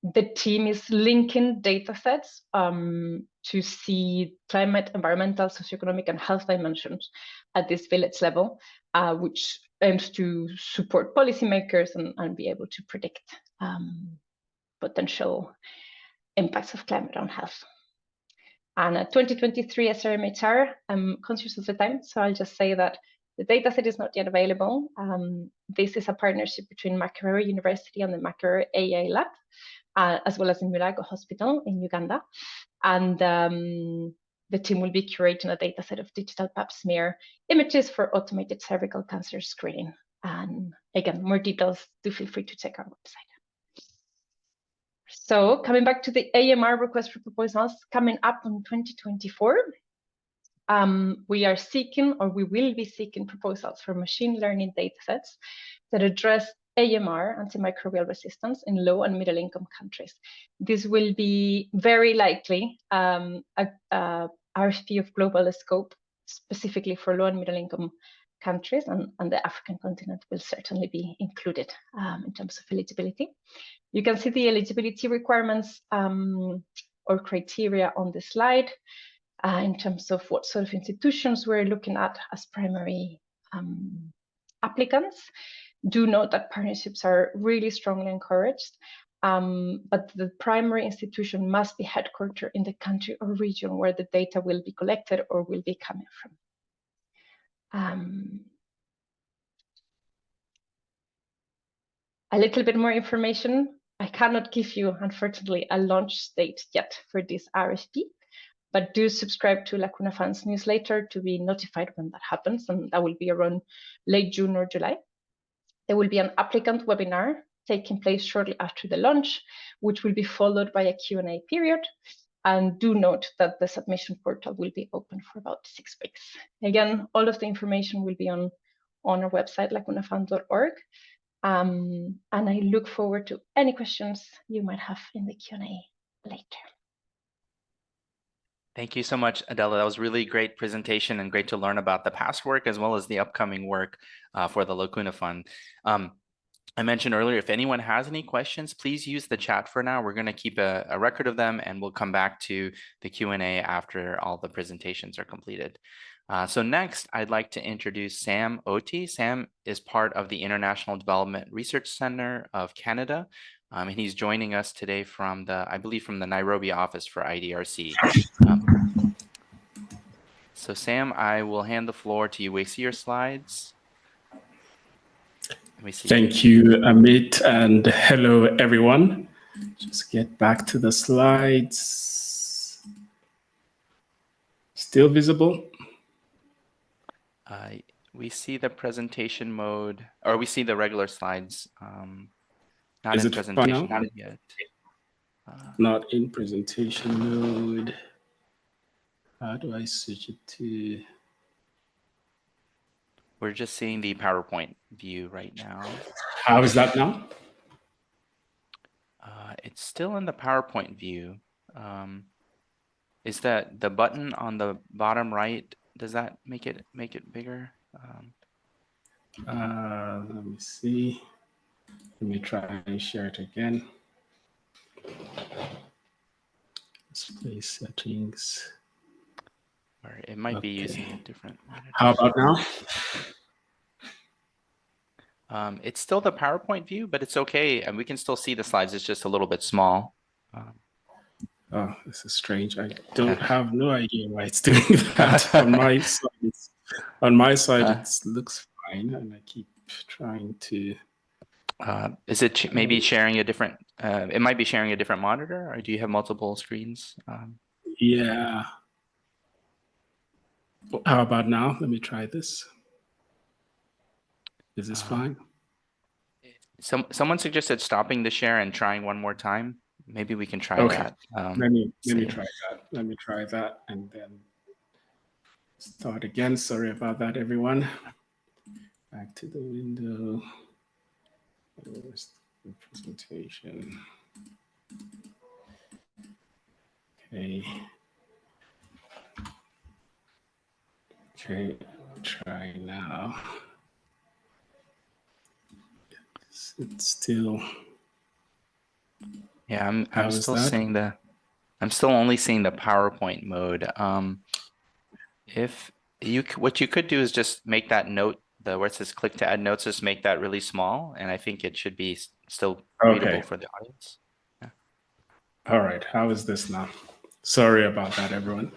The team is linking datasets to see climate, environmental, socioeconomic, and health dimensions at this village level, which aims to support policymakers and be able to predict potential impacts of climate on health. And 2023 SRMHR, I'm conscious of the time, so I'll just say that the dataset is not yet available. This is a partnership between Makerere University and the Makerere AI Lab, as well as the Mulago Hospital in Uganda. And the team will be curating a dataset of digital pap smear images for automated cervical cancer screening. And again, more details, do feel free to check our website. So coming back to the AMR request for proposals coming up in 2024, we are seeking, or we will be seeking, proposals for machine learning datasets that address AMR, antimicrobial resistance, in low and middle income countries. This will be very likely a RFP of global scope, specifically for low and middle income countries, and the African continent will certainly be included in terms of eligibility. You can see the eligibility requirements or criteria on the slide in terms of what sort of institutions we're looking at as primary applicants. Do note that partnerships are really strongly encouraged, but the primary institution must be headquartered in the country or region where the data will be collected or will be coming from. A little bit more information. I cannot give you, unfortunately, a launch date yet for this RFP, but do subscribe to Lacuna Fund's newsletter to be notified when that happens, and that will be around late June or July. There will be an applicant webinar taking place shortly after the launch, which will be followed by a Q&A period. And do note that the submission portal will be open for about 6 weeks. Again, all of the information will be on our website, lacunafund.org. And I look forward to any questions you might have in the Q&A later. Thank you so much, Adela. That was really great presentation and great to learn about the past work as well as the upcoming work for the Lacuna Fund. I mentioned earlier, if anyone has any questions, please use the chat for now. We're going to keep a record of them, and we'll come back to the Q&A after all the presentations are completed. So next, I'd like to introduce Sam Oti. Sam is part of the International Development Research Center of Canada, and he's joining us today from I believe from the Nairobi office for IDRC. So Sam, I will hand the floor to you. We see your slides. We see. Thank you, Amit, and hello, everyone. Just get back to the slides. Still visible? We see the presentation mode, or we see the regular slides. Not Is in it fine presentation now? mode yet. Not in presentation mode. How do I switch it to? We're just seeing the PowerPoint view right now. How is that now? It's still in the PowerPoint view. Is that the button on the bottom right? Does that make it bigger? Let me see. Let me try and share it again. Display settings. Or it might be Okay. using a different monitor. How about now? It's still the PowerPoint view, but it's okay, and we can still see the slides. It's just a little bit small. Oh, this is strange. I don't have no idea why it's doing that. On my side, it looks fine, and I keep trying to. Is it maybe sharing a different? It might be sharing a different monitor, or do you have multiple screens? Yeah. How about now? Let me try this. Is this fine? Someone suggested stopping the share and trying one more time. Maybe we can try that. Let me try that. Let me try that and then start again. Sorry about that, everyone. Back to the window. Where's the presentation? Okay. Okay, I'll try now. It's still. Yeah, I'm still seeing I'm still only seeing the PowerPoint mode. If what you could do is just make that note, where it says click to add notes, just make that really small, and I think it should be still readable for the audience. Yeah. All right, how is this now? Sorry about that, everyone.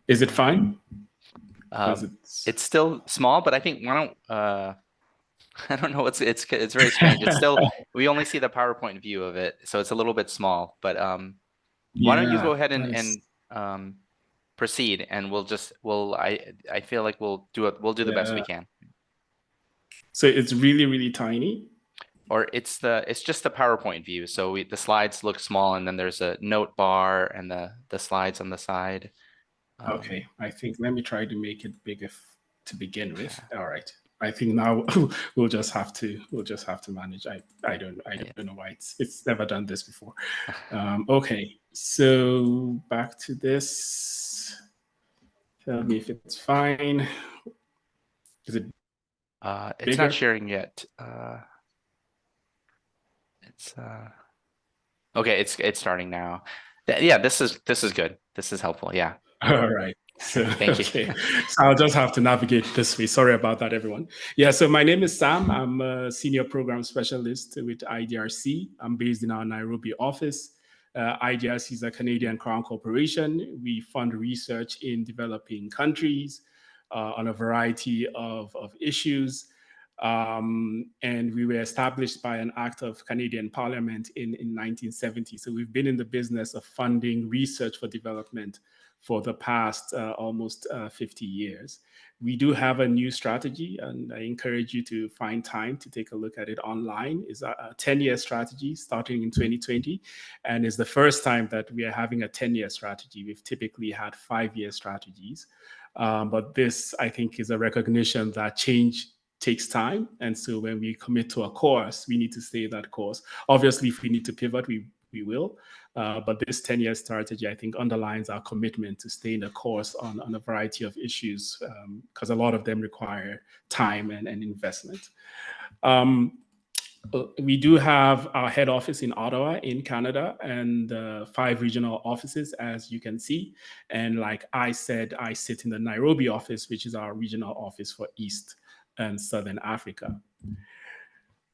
Is it fine? It's still small, but I think I don't know. It's very strange. It's still we only see the PowerPoint view of it, so it's a little bit small. But why don't you go ahead and proceed, and I feel like we'll do the best we can. So it's really, really tiny. Or it's just the PowerPoint view. So the slides look small, and then there's a note bar and the slides on the side. Okay, I think let me try to make it bigger to begin with. All right. I think now we'll just have to manage. I don't know why it's never done this before. Okay, so back to this. Tell me if it's fine. Is it? It's bigger? not sharing yet. It's okay. It's starting now. Yeah, this is good. This is helpful. Yeah. All right. So, Thank you. Okay. So I'll just have to navigate this way. Sorry about that, everyone. Yeah, so my name is Sam. I'm a senior program specialist with IDRC. I'm based in our Nairobi office. IDRC is a Canadian Crown corporation. We fund research in developing countries on a variety of issues. And we were established by an act of Canadian Parliament in 1970. So we've been in the business of funding research for development for the past almost 50 years. We do have a new strategy, and I encourage you to find time to take a look at it online. It's a 10-year strategy starting in 2020, and it's the first time that we are having a 10-year strategy. We've typically had 5-year strategies, but this, I think, is a recognition that change takes time. And so when we commit to a course, we need to stay that course. Obviously, if we need to pivot, we will. But this 10-year strategy, I think, underlines our commitment to stay in the course on a variety of issues, because a lot of them require time and investment. We do have our head office in Ottawa in Canada, and 5 regional offices, as you can see. And like I said, I sit in the Nairobi office, which is our regional office for East and Southern Africa.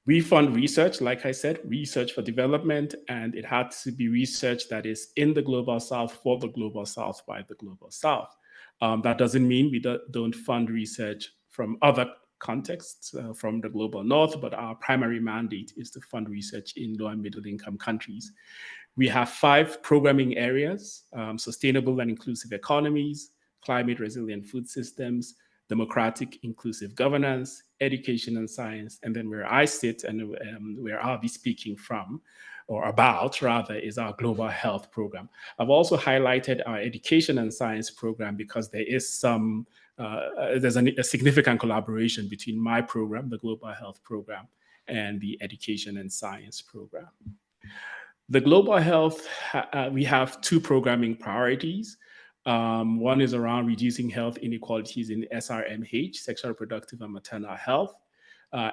We fund research, like I said, research for development, and it had to be research that is in the Global South, for the Global South, by the Global South. That doesn't mean we don't fund research from other contexts from the global north, but our primary mandate is to fund research in low and middle income countries. We have 5 programming areas: sustainable and inclusive economies, climate resilient food systems, democratic inclusive governance, education and science, and then where I sit and where I'll be speaking from, or about rather, is our global health program. I've also highlighted our education and science program because there is some, there's a significant collaboration between my program, the global health program, and the education and science program. The global health, we have 2 programming priorities. One is around reducing health inequalities in SRMH, sexual reproductive and maternal health.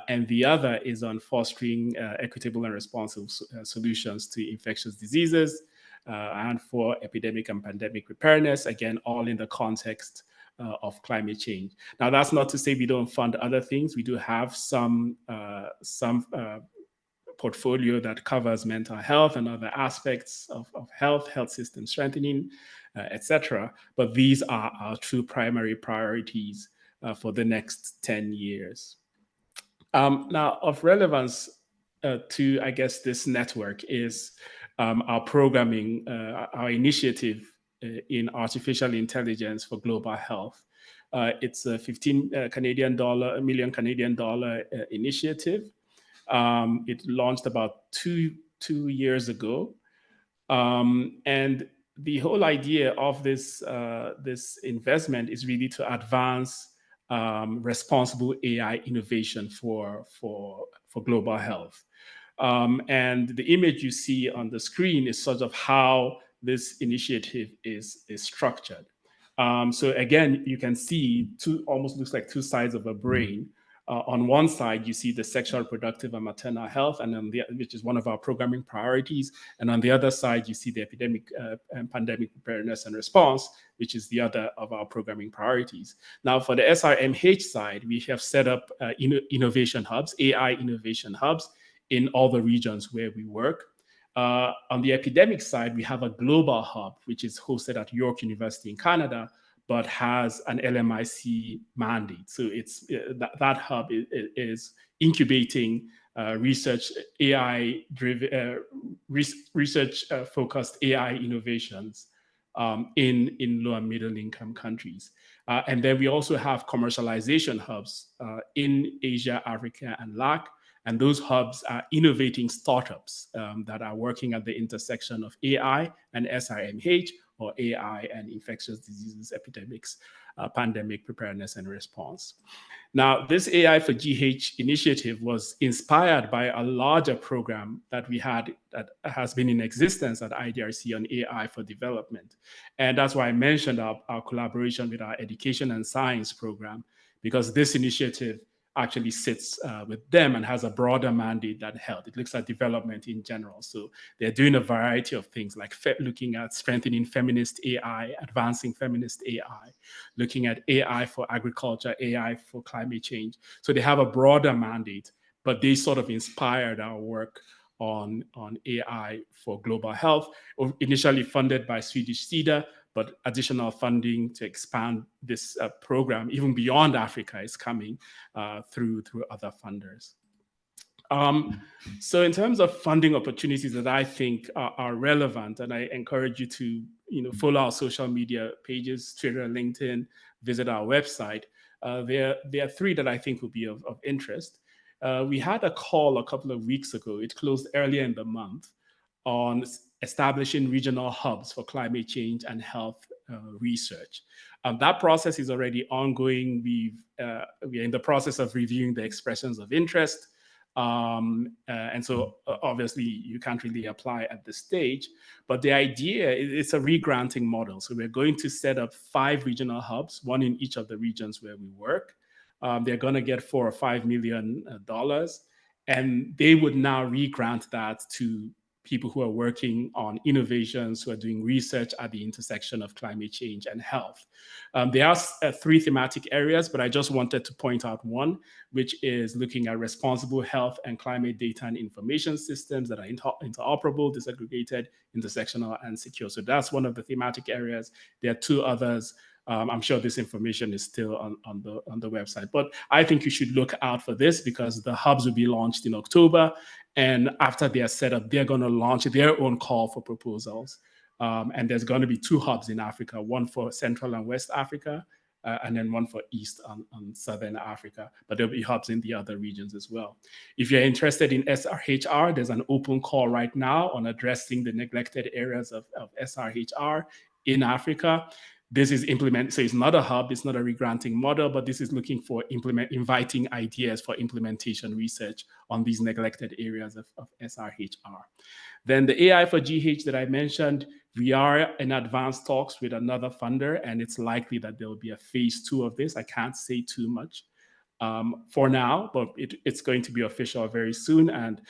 And the other is on fostering equitable and responsive solutions to infectious diseases and for epidemic and pandemic preparedness, again, all in the context of climate change. Now, that's not to say we don't fund other things. We do have some portfolio that covers mental health and other aspects of health system strengthening, etc. But these are our 2 primary priorities for the next 10 years. Now, of relevance to, I guess, this network is our programming, our initiative in artificial intelligence for global health. It's a $15 million Canadian dollar initiative. It launched about two years ago. And the whole idea of this, this investment is really to advance responsible AI innovation for global health. And the image you see on the screen is sort of how this initiative is structured. So again, you can see almost looks like 2 sides of a brain. On one side, you see the sexual, reproductive, and maternal health, and which is one of our programming priorities. And on the other side, you see the epidemic and pandemic preparedness and response, which is the other of our programming priorities. Now, for the SRMH side, we have set up innovation hubs, AI innovation hubs, in all the regions where we work. On the epidemic side, we have a global hub, which is hosted at York University in Canada, but has an LMIC mandate. So it's that hub is incubating research AI-driven, research-focused AI innovations in low and middle income countries. And then we also have commercialization hubs in Asia, Africa, and LAC. And those hubs are innovating startups that are working at the intersection of AI and SRMH, or AI and infectious diseases, epidemics, pandemic preparedness and response. Now, this AI for GH initiative was inspired by a larger program that we had that has been in existence at IDRC on AI for development. And that's why I mentioned our collaboration with our education and science program, because this initiative actually sits with them and has a broader mandate than health. It looks at development in general. So they're doing a variety of things like looking at strengthening feminist AI, advancing feminist AI, looking at AI for agriculture, AI for climate change. So they have a broader mandate, but they sort of inspired our work on AI for global health, initially funded by Swedish SIDA, but additional funding to expand this program even beyond Africa is coming through other funders. So in terms of funding opportunities that I think are relevant, and I encourage you to follow our social media pages, Twitter, LinkedIn, visit our website. There are 3 that I think will be of interest. We had a call a couple of weeks ago. It closed earlier in the month on establishing regional hubs for climate change and health research. That process is already ongoing. We're in the process of reviewing the expressions of interest. And so obviously you can't really apply at this stage, but the idea is it's a re-granting model. So we're going to set up 5 regional hubs, 1 in each of the regions where we work. They're going to get $4 or $5 million, and they would now re-grant that to people who are working on innovations, who are doing research at the intersection of climate change and health. There are 3 thematic areas, but I just wanted to point out one, which is looking at responsible health and climate data and information systems that are interoperable, disaggregated, intersectional, and secure. So that's one of the thematic areas. There are 2 others. I'm sure this information is still on the website, but I think you should look out for this because the hubs will be launched in October. And after they are set up, they're going to launch their own call for proposals. And there's going to be 2 hubs in Africa, one for Central and West Africa, and then one for East and Southern Africa. But there'll be hubs in the other regions as well. If you're interested in SRHR, there's an open call right now on addressing the neglected areas of SRHR in Africa. This is so it's not a hub, it's not a regranting model, but this is looking for inviting ideas for implementation research on these neglected areas of SRHR. Then the AI for GH that I mentioned, we are in advanced talks with another funder, and it's likely that there will be a phase 2 of this. I can't say too much for now, but it's going to be official very soon. And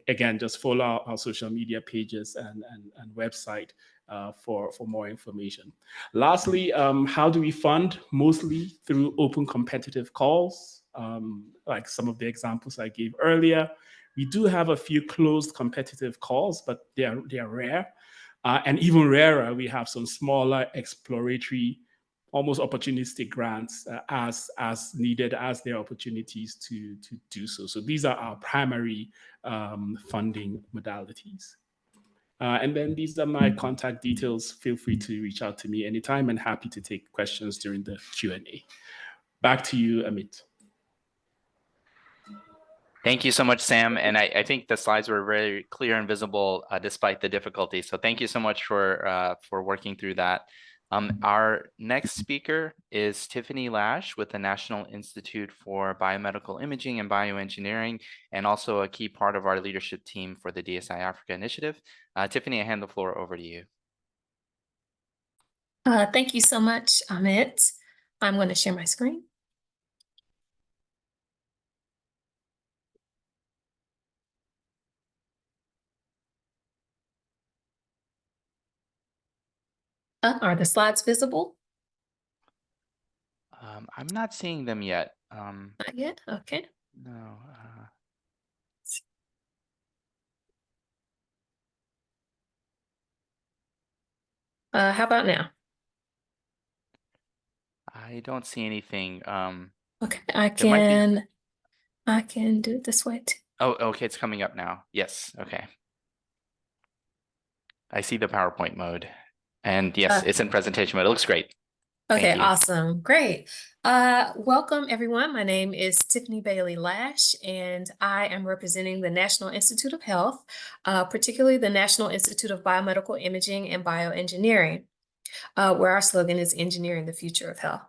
again, just follow our social media pages and website for more information. Lastly, how do we fund? Mostly through open competitive calls, like some of the examples I gave earlier. We do have a few closed competitive calls, but they are rare. And even rarer, we have some smaller exploratory, almost opportunistic grants as needed, as there are opportunities to do so. So these are our primary funding modalities. And then these are my contact details. Feel free to reach out to me anytime, and happy to take questions during the Q&A. Back to you, Amit. Thank you so much, Sam. And I think the slides were very clear and visible despite the difficulty. So thank you so much for working through that. Our next speaker is Tiffany Lash with the National Institute for Biomedical Imaging and Bioengineering, and also a key part of our leadership team for the DSI Africa initiative. Tiffany, I hand the floor over to you. Thank you so much, Amit. I'm going to share my screen. Are the slides visible? I'm not seeing them yet. Not yet? Okay. No. How about now? I don't see anything. Okay, I there might be- can do it this way too. Oh, okay, it's coming up now. Yes, okay. I see the PowerPoint mode. And yes, it's in presentation mode. It looks great. Okay, awesome. Great. Welcome, everyone. My name is Tiffany Bailey Lash, and I am representing the National Institute of Health, particularly the National Institute of Biomedical Imaging and Bioengineering, where our slogan is Engineering the Future of Health.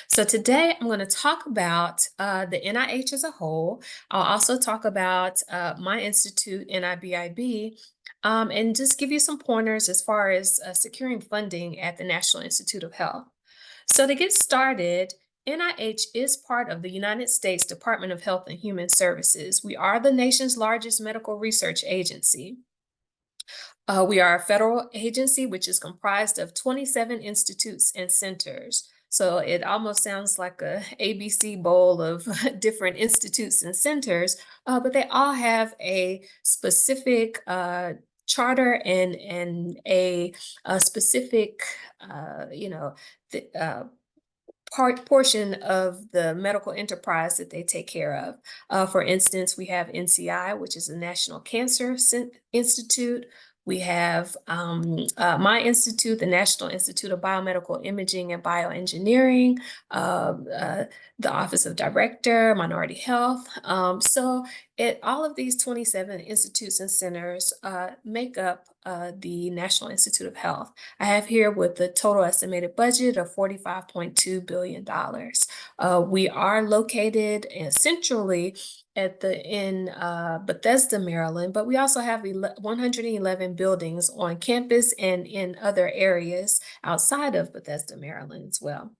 So today I'm going to talk about the NIH as a whole. I'll also talk about my institute, NIBIB, and just give you some pointers as far as securing funding at the National Institute of Health. So to get started, NIH is part of the United States Department of Health and Human Services. We are the nation's largest medical research agency. We are a federal agency which is comprised of 27 institutes and centers. So it almost sounds like a ABC bowl of different institutes and centers, but they all have a specific charter and a specific, portion of the medical enterprise that they take care of. For instance, we have NCI, which is the National Cancer Institute. We have my institute, the National Institute of Biomedical Imaging and Bioengineering, the Office of Director, Minority Health. So all of these 27 institutes and centers make up the National Institute of Health. I have here with the total estimated budget of $45.2 billion. We are located centrally in Bethesda, Maryland, but we also have 111 buildings on campus and in other areas outside of Bethesda, Maryland as well.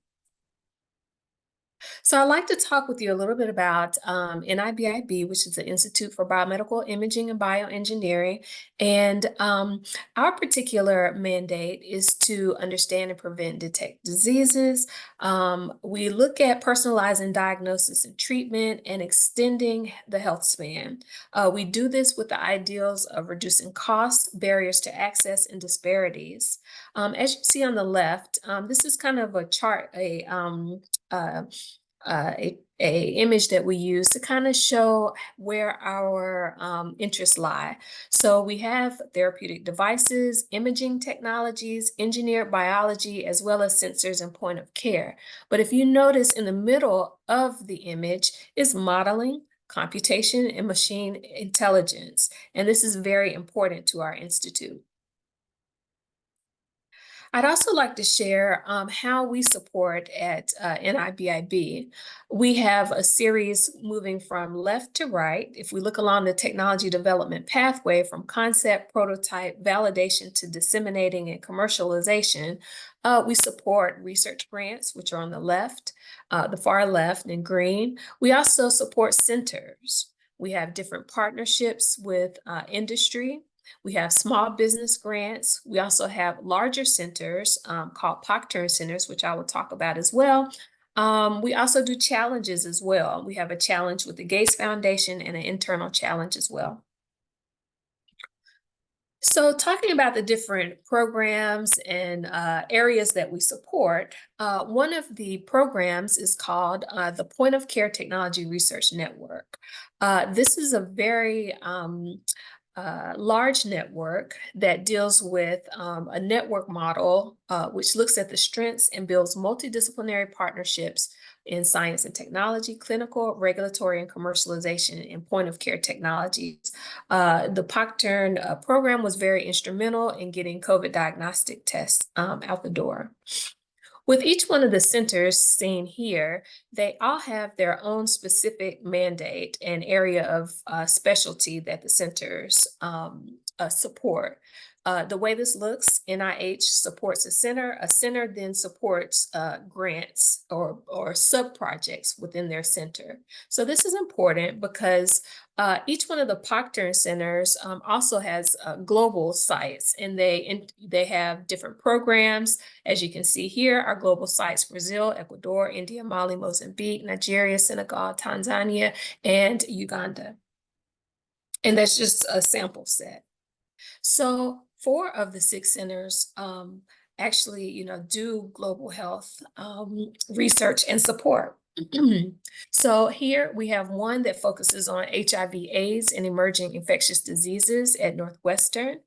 So I'd like to talk with you a little bit about NIBIB, which is the Institute for Biomedical Imaging and Bioengineering. And our particular mandate is to understand and prevent and detect diseases. We look at personalizing diagnosis and treatment and extending the health span. We do this with the ideals of reducing costs, barriers to access, and disparities. As you see on the left, this is kind of a chart, a image that we use to kind of show where our interests lie. So we have therapeutic devices, imaging technologies, engineered biology, as well as sensors and point of care. But if you notice in the middle of the image is modeling, computation, and machine intelligence. And this is very important to our institute. I'd also like to share how we support at NIBIB. We have a series moving from left to right. If we look along the technology development pathway from concept, prototype, validation to disseminating and commercialization, we support research grants, which are on the left, the far left in green. We also support centers. We have different partnerships with industry. We have small business grants. We also have larger centers called POC centers, which I will talk about as well. We also do challenges as well. We have a challenge with the Gates Foundation and an internal challenge as well. So talking about the different programs and areas that we support, one of the programs is called the Point of Care Technology Research Network. This is a very large network that deals with a network model which looks at the strengths and builds multidisciplinary partnerships in science and technology, clinical, regulatory, and commercialization in point of care technologies. The POC program was very instrumental in getting COVID diagnostic tests out the door. With each one of the centers seen here, they all have their own specific mandate and area of specialty that the centers support. The way this looks, NIH supports a center then supports grants or sub-projects within their center. So this is important because each one of the POC centers also has global sites, and they have different programs. As you can see here, our global sites: Brazil, Ecuador, India, Mali, Mozambique, Nigeria, Senegal, Tanzania, and Uganda. And that's just a sample set. So 4 of the 6 centers actually, do global health research and support. So here we have one that focuses on HIV/AIDS and emerging infectious diseases at Northwestern.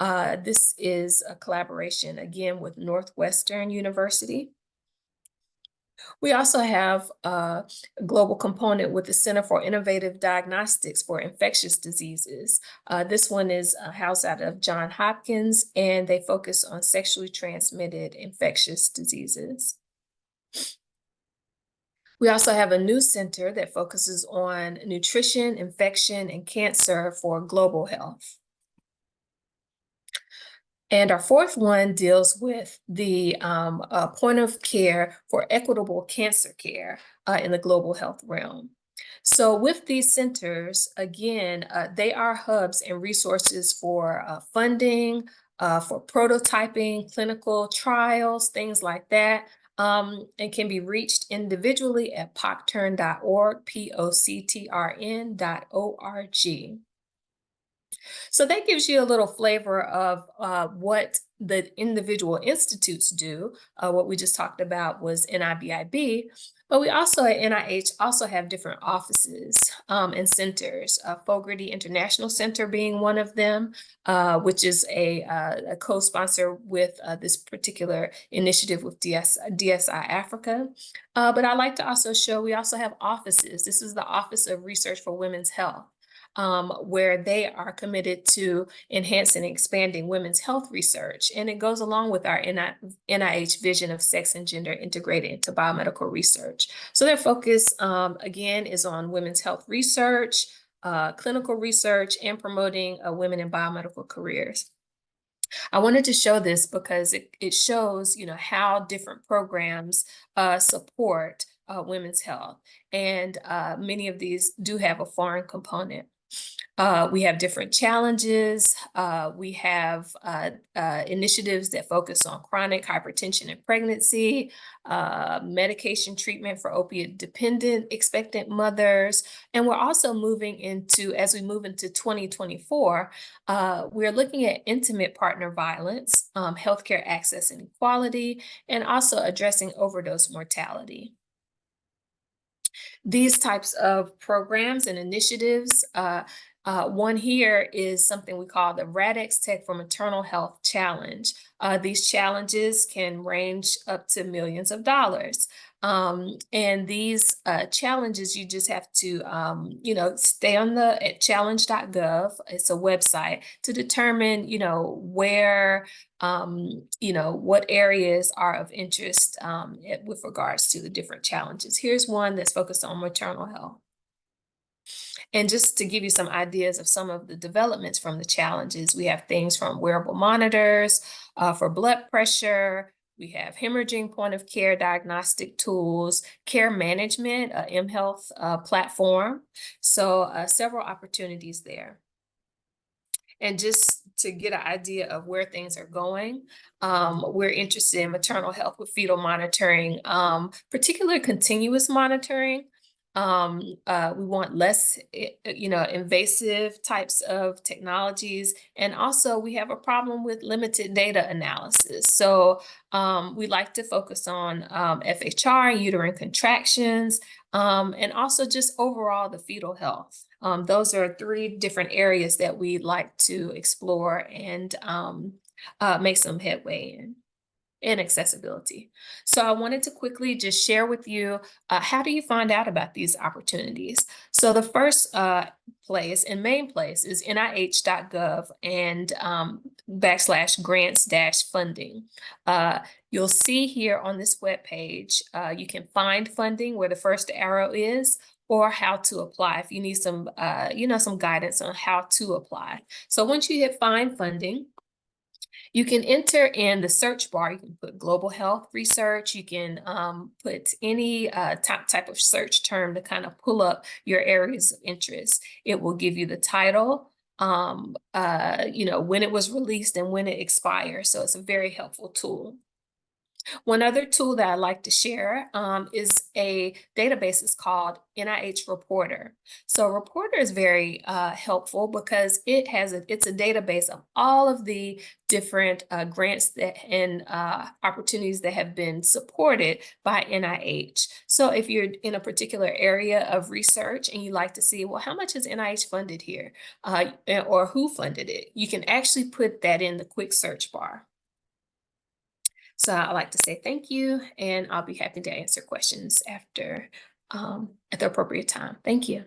This is a collaboration again with Northwestern University. We also have a global component with the Center for Innovative Diagnostics for Infectious Diseases. This one is housed out of Johns Hopkins, and they focus on sexually transmitted infectious diseases. We also have a new center that focuses on nutrition, infection, and cancer for global health. And our 4th one deals with the point of care for equitable cancer care in the global health realm. So with these centers, again, they are hubs and resources for funding, for prototyping, clinical trials, things like that, and can be reached individually at poctern.org, POCTRN.org. So that gives you a little flavor of what the individual institutes do. What we just talked about was NIBIB, but we also at NIH also have different offices and centers. Fogarty International Center being one of them, which is a co-sponsor with this particular initiative with DSI Africa. But I like to also show we also have offices. This is the Office of Research for Women's Health, where they are committed to enhancing and expanding women's health research. And it goes along with our NIH vision of sex and gender integrated into biomedical research. So their focus, again, is on women's health research, clinical research, and promoting women in biomedical careers. I wanted to show this because it shows, how different programs support women's health. And many of these do have a foreign component. We have different challenges. We have initiatives that focus on chronic hypertension and pregnancy, medication treatment for opiate-dependent expectant mothers. And we're also moving into, as we move into 2024, we're looking at intimate partner violence, healthcare access and equality, and also addressing overdose mortality. These types of programs and initiatives, one here is something we call the Radex Tech for Maternal Health Challenge. These challenges can range up to millions of dollars. And these challenges, you just have to, stay on at challenge.gov. It's a website to determine, where, what areas are of interest with regards to the different challenges. Here's one that's focused on maternal health. And just to give you some ideas of some of the developments from the challenges, we have things from wearable monitors for blood pressure. We have hemorrhaging point of care diagnostic tools, care management, mHealth platform. So several opportunities there. And just to get an idea of where things are going, we're interested in maternal health with fetal monitoring, particularly continuous monitoring. We want less, invasive types of technologies. And also we have a problem with limited data analysis. So we like to focus on FHR, uterine contractions, and also just overall the fetal health. Those are 3 different areas that we'd like to explore and make some headway in. And accessibility. So I wanted to quickly just share with you, how do you find out about these opportunities? So the first place and main place is nih.gov and /grants-funding. You'll see here on this webpage, you can find funding where the first arrow is, or how to apply if you need some, some guidance on how to apply. So once you hit find funding, you can enter in the search bar. You can put global health research. You can put any type of search term to kind of pull up your areas of interest. It will give you the title, when it was released and when it expires. So it's a very helpful tool. One other tool that I like to share is a database. It's called NIH Reporter. So Reporter is very helpful because it's a database of all of the different grants and opportunities that have been supported by NIH. So if you're in a particular area of research and you like to see, well, how much is NIH funded here, or who funded it, you can actually put that in the quick search bar. So I'd like to say thank you, and I'll be happy to answer questions after at the appropriate time. Thank you.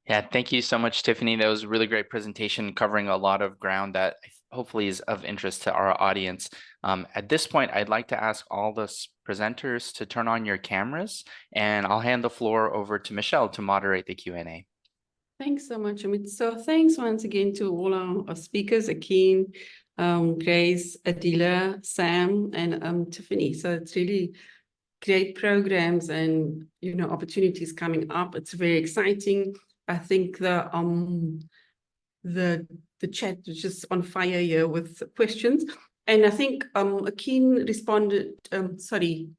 Yeah, thank you so much, Tiffany. That was a really great presentation covering a lot of ground that hopefully is of interest to our audience. At this point, I'd like to ask all the presenters to turn on your cameras, and I'll hand the floor over to Michelle to moderate the Q&A. Thanks so much, Amit. So thanks once again to all our speakers, Akin, Grace, Adila, Sam, and Tiffany. So it's really great programs and, opportunities coming up. It's very exciting. I think the chat is just on fire here with questions. And I think Akin responded, Akin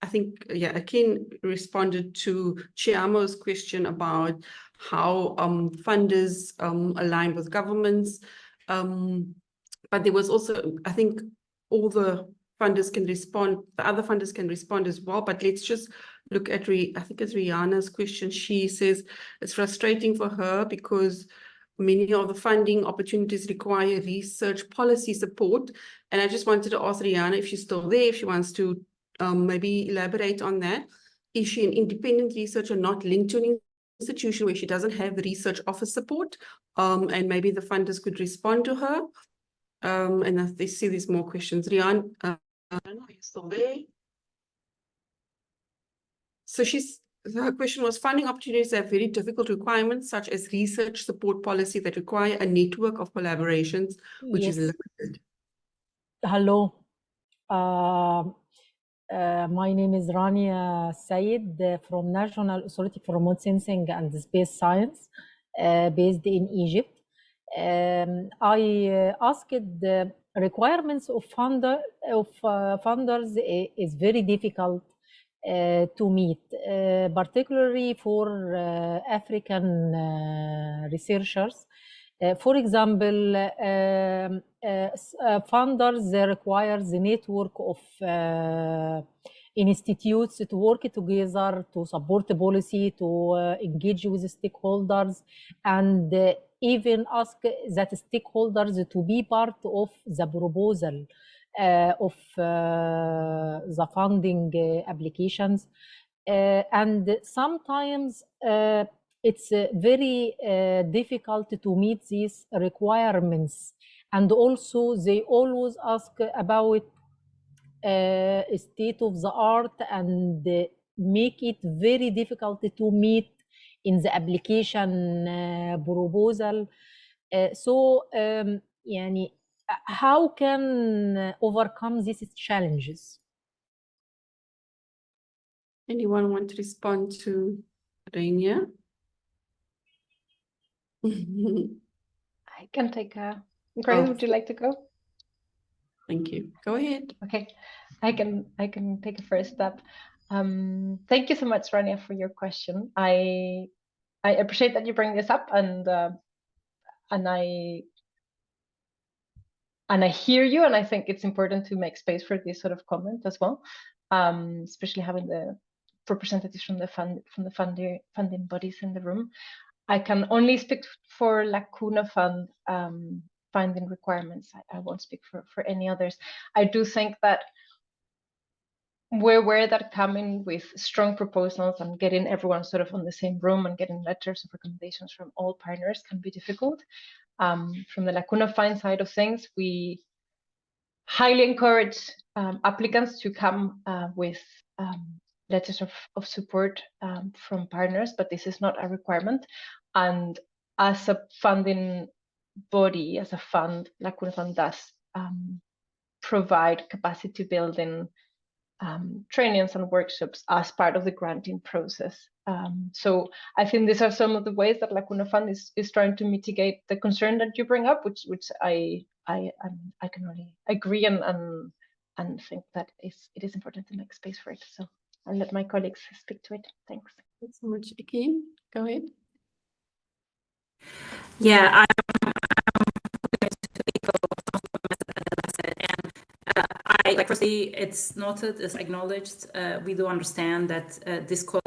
responded to Chiamo's question about how funders align with governments. But there was also, I think all the funders can respond, the other funders can respond as well, but let's just look at, I think it's Rihanna's question. She says it's frustrating for her because many of the funding opportunities require research policy support. And I just wanted to ask Rihanna if she's still there, if she wants to maybe elaborate on that. Is she an independent researcher not linked to an institution where she doesn't have research office support? And maybe the funders could respond to her. And I see there's more questions. Rihanna, I don't know, are you still there? So her question was, funding opportunities have very difficult requirements, such as research support policy that require a network of collaborations, which is limited. Hello. My name is Rania Sayed from National Authority for Remote Sensing and Space Science, based in Egypt. I asked the requirements of funders is very difficult to meet, particularly for African researchers. For example, funders requires a network of institutes to work together to support the policy, to engage with the stakeholders, and even ask that stakeholders to be part of the proposal of the funding applications. And sometimes it's very difficult to meet these requirements. And also they always ask about state of the art and make it very difficult to meet in the application proposal. So يعني, how can overcome these challenges? Anyone want to respond to Rania? I can take a. Grace, would you like to go? Thank you. Go ahead. Okay, I can take a first step. Thank you so much, Rania, for your question. I appreciate that you bring this up, and I hear you, and I think it's important to make space for this sort of comment as well, especially having the representatives from the funding bodies in the room. I can only speak for Lacuna Fund funding requirements. I won't speak for any others. I do think that where that coming with strong proposals and getting everyone sort of on the same room and getting letters of recommendations from all partners can be difficult. From the Lacuna Fund side of things, we highly encourage applicants to come with letters of support from partners, but this is not a requirement. And as a funding body, as a fund, Lacuna Fund does provide capacity building trainings and workshops as part of the granting process. So I think these are some of the ways that Lacuna Fund is trying to mitigate the concern that you bring up, which I can only agree and think that it is important to make space for it. So I'll let my colleagues speak to it. Thanks. Thanks so much, Akeem. Go ahead. Yeah, I like firstly, it's noted, it's acknowledged. We do understand that this causes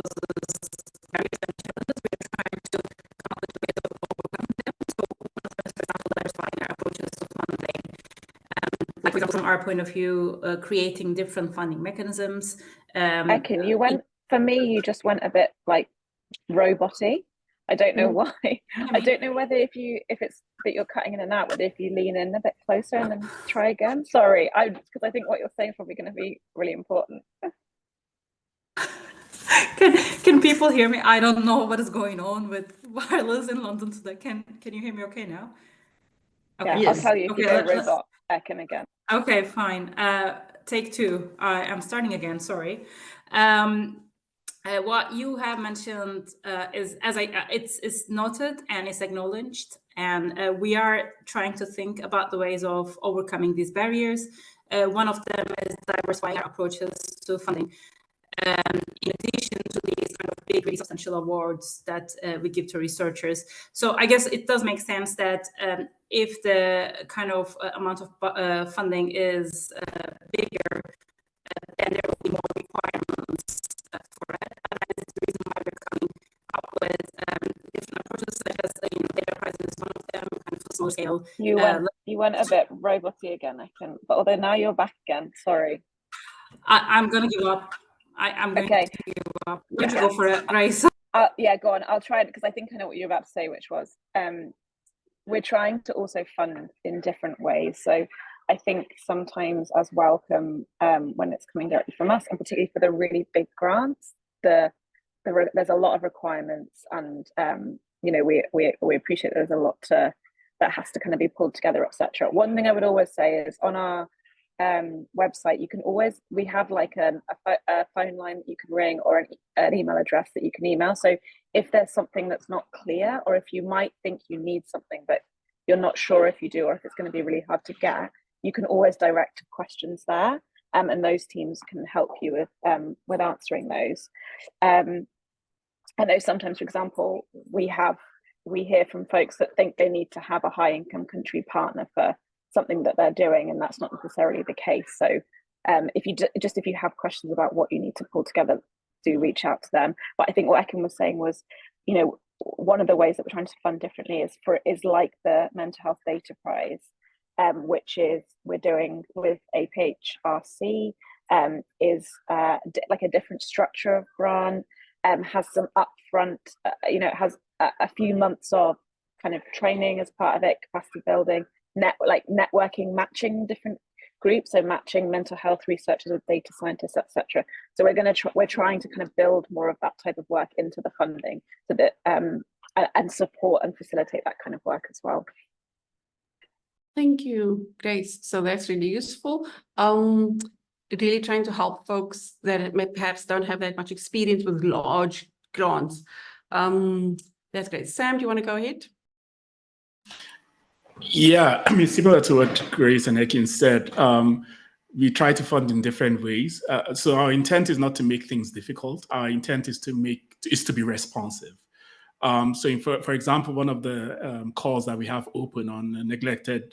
various challenges. We are trying to come up with ways of overcoming them. So, for example, diversifying our approaches to funding. Like for example, from our point of view, creating different funding mechanisms. Ekin, you just went a bit like robot-y. I don't know why. I don't know whether if it's that you're cutting in and out, whether if you lean in a bit closer and then try again. Sorry, because I think what you're saying is probably going to be really important. Can people hear me? I don't know what is going on with wireless in London today. Can you hear me okay now? Okay. Yeah, I'll tell you if you go robot, Ekin again. Okay, fine. Take two. I'm starting again. Sorry. What you have mentioned is, it's noted and it's acknowledged, and we are trying to think about the ways of overcoming these barriers. One of them is diversifying our approaches to funding. In addition to these kind of big, really substantial awards that we give to researchers. So I guess it does make sense that if the kind of amount of funding is bigger, then there will be more requirements for it. And that is the reason why we're coming up with different approaches, such as data pricing is one of them, kind of small scale. You went a bit robot-y again, Ekin, but although now you're back again, sorry. I'm going to give up. I'm going to give up. I'm going to go for it, Grace. Yeah, go on. I'll try it because I think I know what you're about to say, which was we're trying to also fund in different ways. So I think sometimes as welcome when it's coming directly from us, and particularly for the really big grants, there's a lot of requirements, and we appreciate there's a lot that has to kind of be pulled together, etc. One thing I would always say is on our website, you can always, we have like a phone line that you can ring, or an email address that you can email. So if there's something that's not clear, or if you might think you need something but you're not sure if you do, or if it's going to be really hard to get, you can always direct questions there, and those teams can help you with answering those. I know sometimes, for example, we hear from folks that think they need to have a high income country partner for something that they're doing, and that's not necessarily the case. So if you have questions about what you need to pull together, do reach out to them. But I think what Ekin was saying was, you know, one of the ways that we're trying to fund differently is like the Mental Health Data Prize, which is we're doing with APHRC, is like a different structure of grant, has some upfront, you know, it has a few months of kind of training as part of it, capacity building, networking, matching different groups, so matching mental health researchers with data scientists, etc. So we're trying to kind of build more of that type of work into the funding, so that and support and facilitate that kind of work as well. Thank you. Great. So that's really useful. Really trying to help folks that perhaps don't have that much experience with large grants. That's great. Sam, do you want to go ahead? Yeah, I mean, similar to what Grace and Ekin said, we try to fund in different ways. So our intent is not to make things difficult. Our intent is to be responsive. So for example, one of the calls that we have open on neglected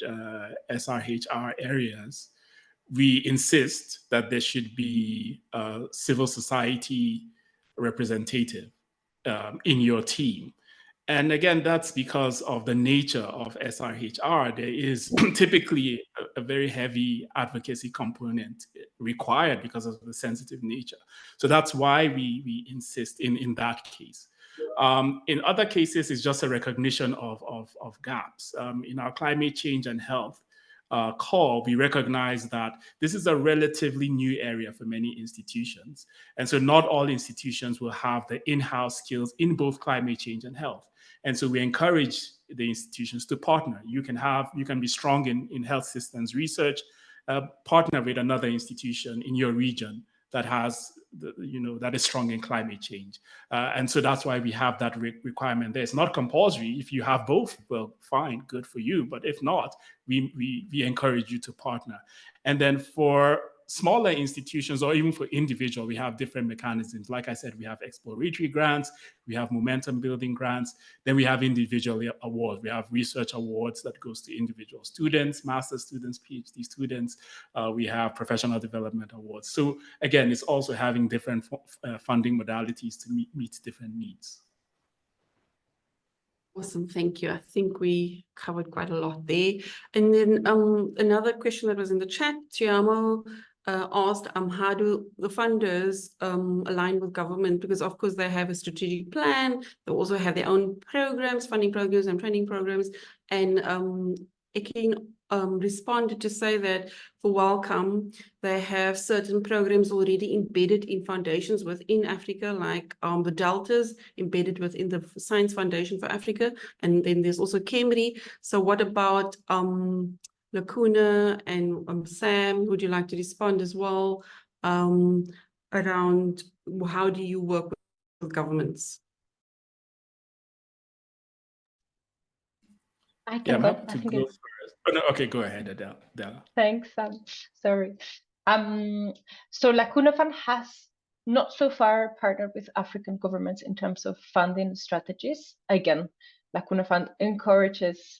SRHR areas, we insist that there should be a civil society representative in your team. And again, that's because of the nature of SRHR. There is typically a very heavy advocacy component required because of the sensitive nature. So that's why we insist in that case. In other cases, it's just a recognition of gaps. In our climate change and health call, we recognize that this is a relatively new area for many institutions. And so not all institutions will have the in-house skills in both climate change and health. And so we encourage the institutions to partner. You can be strong in health systems research, partner with another institution in your region that has, that is strong in climate change. And so that's why we have that requirement there. It's not compulsory. If you have both, well, fine, good for you. But if not, we encourage you to partner. And then for smaller institutions, or even for individual, we have different mechanisms. Like I said, we have exploratory grants, we have momentum building grants, then we have individual awards. We have research awards that goes to individual students, master's students, PhD students. We have professional development awards. So again, it's also having different funding modalities to meet different needs. Awesome, thank you. I think we covered quite a lot there. And then another question that was in the chat, Tiamo asked, how do the funders align with government? Because of course they have a strategic plan. They also have their own programs, funding programs and training programs. And Ekin responded to say that for Wellcome, they have certain programs already embedded in foundations within Africa, like the Deltas embedded within the Science Foundation for Africa. And then there's also KEMRI. So what about Lacuna and Sam, would you like to respond as well around how do you work with governments? I can go. I think it's... Oh, no, okay, go ahead, Adela. Thanks, sorry. So Lacuna Fund has not so far partnered with African governments in terms of funding strategies. Again, Lacuna Fund encourages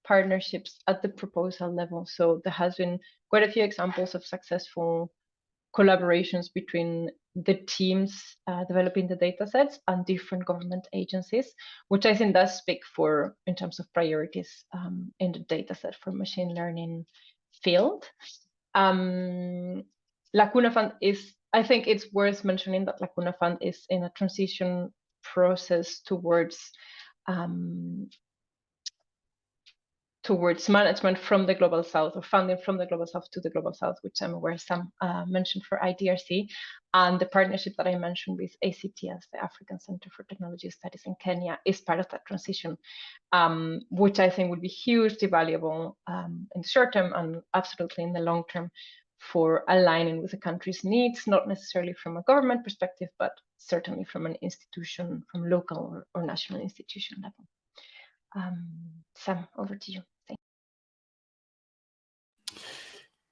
partnerships at the proposal level. So there has been quite a few examples of successful collaborations between the teams developing the data sets and different government agencies, which I think does speak for in terms of priorities in the data set for machine learning field. Lacuna Fund is, I think it's worth mentioning that Lacuna Fund is in a transition process towards towards management from the Global South, or funding from the Global South to the Global South, which I'm aware Sam mentioned for IDRC, and the partnership that I mentioned with ACTS, the African Center for Technology Studies in Kenya, is part of that transition, which I think would be hugely valuable in the short term and absolutely in the long term for aligning with the country's needs, not necessarily from a government perspective, but certainly from an institution, from local or national institution level. Sam, over to you. Thank you.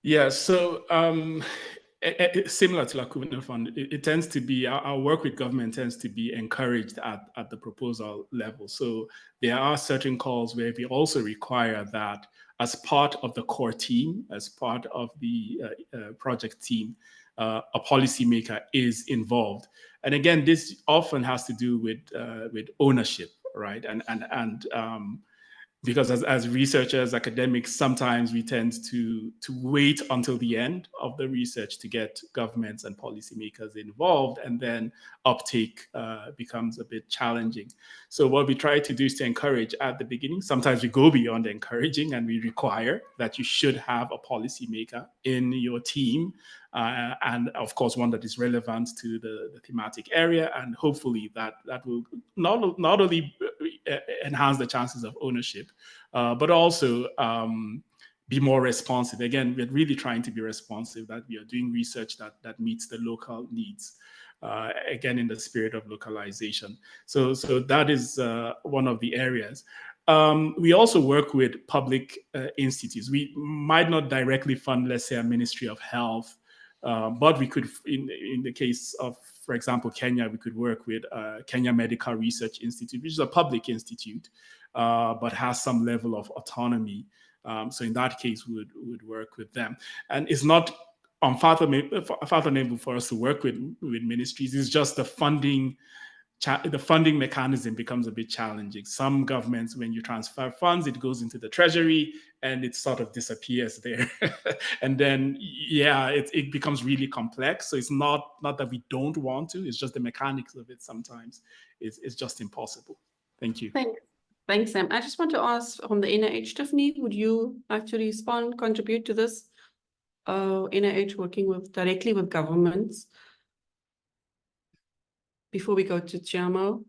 Yeah, so similar to Lacuna Fund, it tends to be, our work with government tends to be encouraged at the proposal level. So there are certain calls where we also require that as part of the core team, as part of the project team, a policymaker is involved. And again, this often has to do with ownership, right? And because as researchers, academics, sometimes we tend to wait until the end of the research to get governments and policymakers involved, and then uptake becomes a bit challenging. So what we try to do is to encourage at the beginning. Sometimes we go beyond encouraging and we require that you should have a policymaker in your team, and of course one that is relevant to the thematic area, and hopefully that will not only enhance the chances of ownership, but also be more responsive. Again, we're really trying to be responsive, that we are doing research that meets the local needs, again, in the spirit of localization. So that is one of the areas. We also work with public institutes. We might not directly fund, let's say, a Ministry of Health, but we could, in the case of, for example, Kenya, we could work with Kenya Medical Research Institute, which is a public institute, but has some level of autonomy. So in that case, we would work with them. And it's not unfathomable for us to work with ministries. It's just the funding mechanism becomes a bit challenging. Some governments, when you transfer funds, it goes into the treasury and it sort of disappears there. And then, yeah, it becomes really complex. So it's not that we don't want to, it's just the mechanics of it sometimes is just impossible. Thank you. Thanks, Sam. I just want to ask from the NIH, Tiffany, would you like to respond, contribute to this? NIH working directly with governments. Before we go to Chiamo.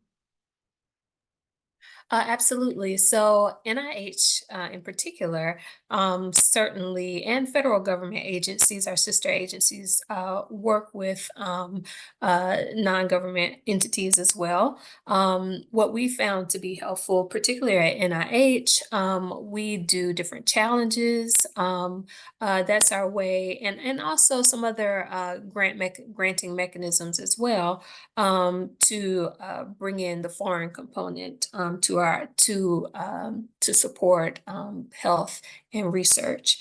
Absolutely. So NIH in particular, certainly, and federal government agencies, our sister agencies, work with non-government entities as well. What we found to be helpful, particularly at NIH, we do different challenges. That's our way, and also some other granting mechanisms as well, to bring in the foreign component to support health and research.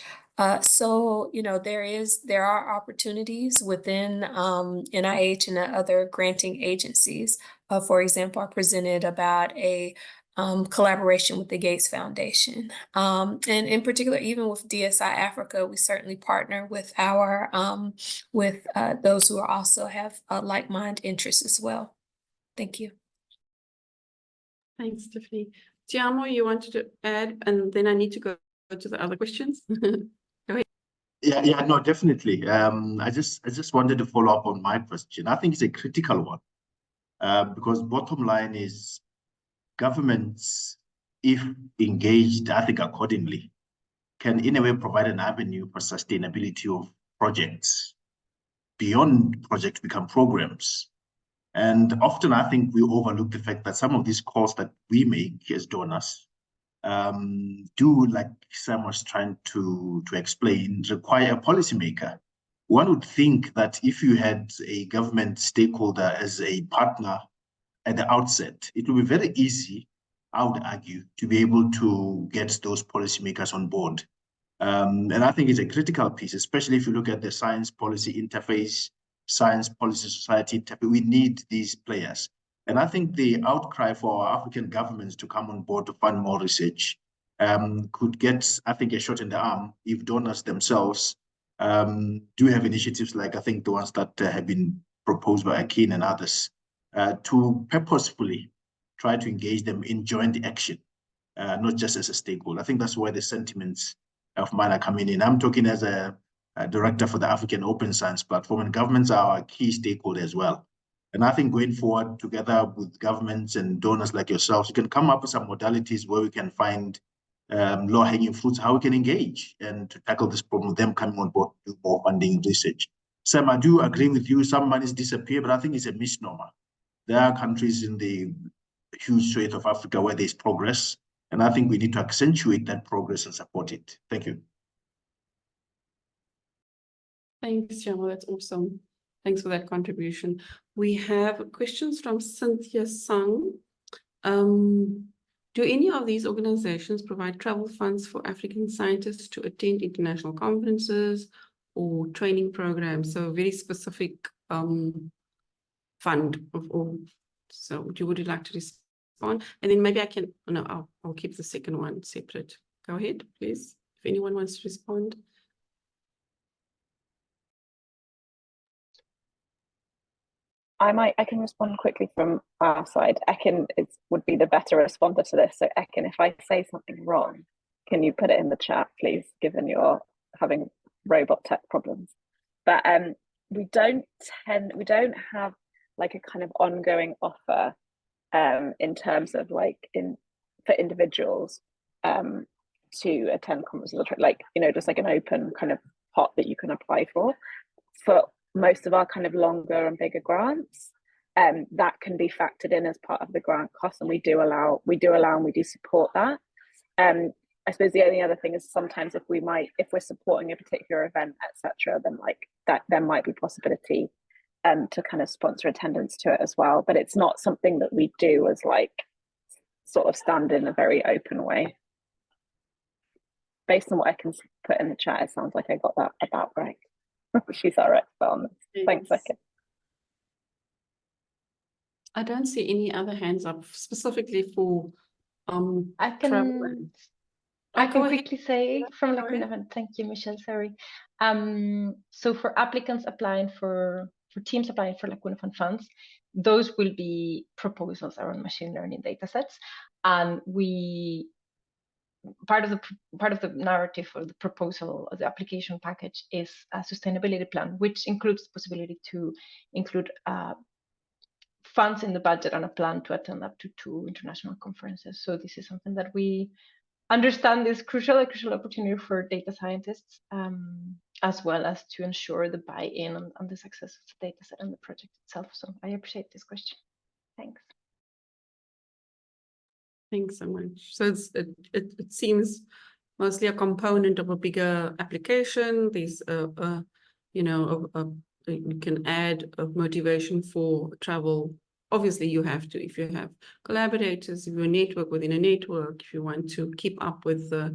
So, you know, there are opportunities within NIH and other granting agencies. For example, I presented about a collaboration with the Gates Foundation. And in particular, even with DSI Africa, we certainly partner with our those who also have like-minded interests as well. Thank you. Thanks, Tiffany. Chiamo, you wanted to add, and then I need to go to the other questions. Go ahead. Yeah, no, definitely. I just wanted to follow up on my question. I think it's a critical one, because bottom line is governments, if engaged, I think accordingly, can in a way provide an avenue for sustainability of projects beyond projects become programs. And often I think we overlook the fact that some of these calls that we make as donors do, like Sam was trying to explain, require a policymaker. One would think that if you had a government stakeholder as a partner at the outset, it would be very easy, I would argue, to be able to get those policymakers on board. And I think it's a critical piece, especially if you look at the science policy interface, science policy society interface. We need these players. And I think the outcry for our African governments to come on board to fund more research could get, I think, a shot in the arm if donors themselves do have initiatives like, I think, the ones that have been proposed by Akin and others, to purposefully try to engage them in joint action not just as a stakeholder. I think that's where the sentiments of mine are coming in. I'm talking as a director for the African Open Science Platform, and governments are a key stakeholder as well. And I think going forward together with governments and donors like yourselves, you can come up with some modalities where we can find low-hanging fruits, how we can engage and to tackle this problem with them coming on board to do more funding and research. Sam, I do agree with you, some monies disappear, but I think it's a misnomer. There are countries in the huge swathe of Africa where there's progress, and I think we need to accentuate that progress and support it. Thank you. Thanks, Jamo. That's awesome. Thanks for that contribution. We have questions from Cynthia Sang. Do any of these organizations provide travel funds for African scientists to attend international conferences or training programs? So a very specific fund so would you like to respond? And then maybe I can, no, I'll keep the second one separate. Go ahead, please, if anyone wants to respond. I can respond quickly from our side. Ekin would be the better responder to this. So Ekin, if I say something wrong, can you put it in the chat, please, given you're having robot tech problems? But we don't have like a kind of ongoing offer in terms of like for individuals to attend conferences, like, just like an open kind of pot that you can apply for most of our kind of longer and bigger grants. That can be factored in as part of the grant cost, and we do allow and we do support that. I suppose the only other thing is sometimes if we're supporting a particular event, etc., then like that there might be possibility to kind of sponsor attendance to it as well. But it's not something that we do as like sort of stand in a very open way. Based on what I can put in the chat, it sounds like I got that about right. She's our expert on this. Thanks, Ekin. I don't see any other hands up specifically for I can quickly say from Lacuna Fund. Thank you, Michelle. Sorry. So for applicants applying for teams applying for Lacuna Fund funds, those will be proposals around machine learning data sets, and part of the narrative or the proposal of the application package is a sustainability plan, which includes the possibility to include funds in the budget and a plan to attend up to 2 international conferences. So this is something that we understand is a crucial opportunity for data scientists, as well as to ensure the buy-in on the success of the data set and the project itself. So I appreciate this question. Thanks. Thanks so much. So it seems mostly a component of a bigger application. There's you can add a motivation for travel. Obviously, you have to, if you have collaborators, if you network within a network, if you want to keep up with the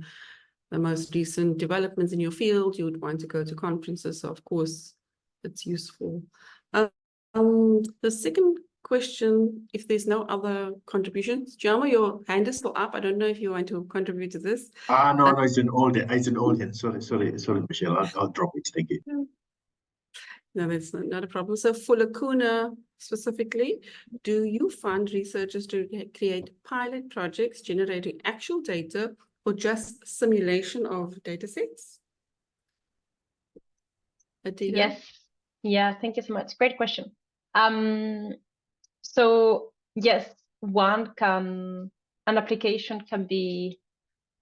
most recent developments in your field, you would want to go to conferences. So of course, it's useful. The second question, if there's no other contributions, Jamo, your hand is still up. I don't know if you want to contribute to this. No, it's an old hand. Sorry, Michelle. I'll drop it. Thank you. No, that's not a problem. So for Lacuna specifically, do you fund researchers to create pilot projects generating actual data or just simulation of data sets? Adina? Yes. Yeah, thank you so much. Great question. So yes, an application can be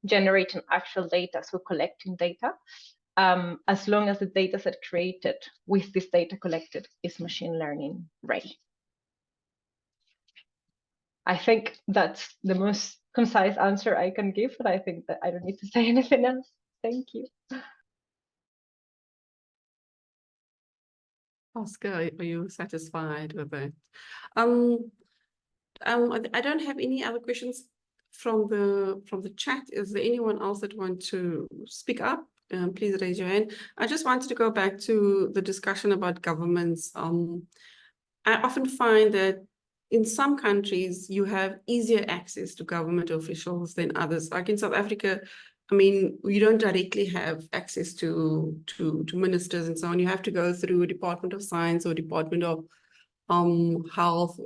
generating actual data, so collecting data, as long as the data set created with this data collected is machine learning ready. I think that's the most concise answer I can give, but I think that I don't need to say anything else. Thank you. Oscar, are you satisfied with that? I don't have any other questions from the chat. Is there anyone else that want to speak up? Please raise your hand. I just wanted to go back to the discussion about governments. I often find that in some countries you have easier access to government officials than others. Like in South Africa, I mean, you don't directly have access to ministers and so on. You have to go through Department of Science or Department of Health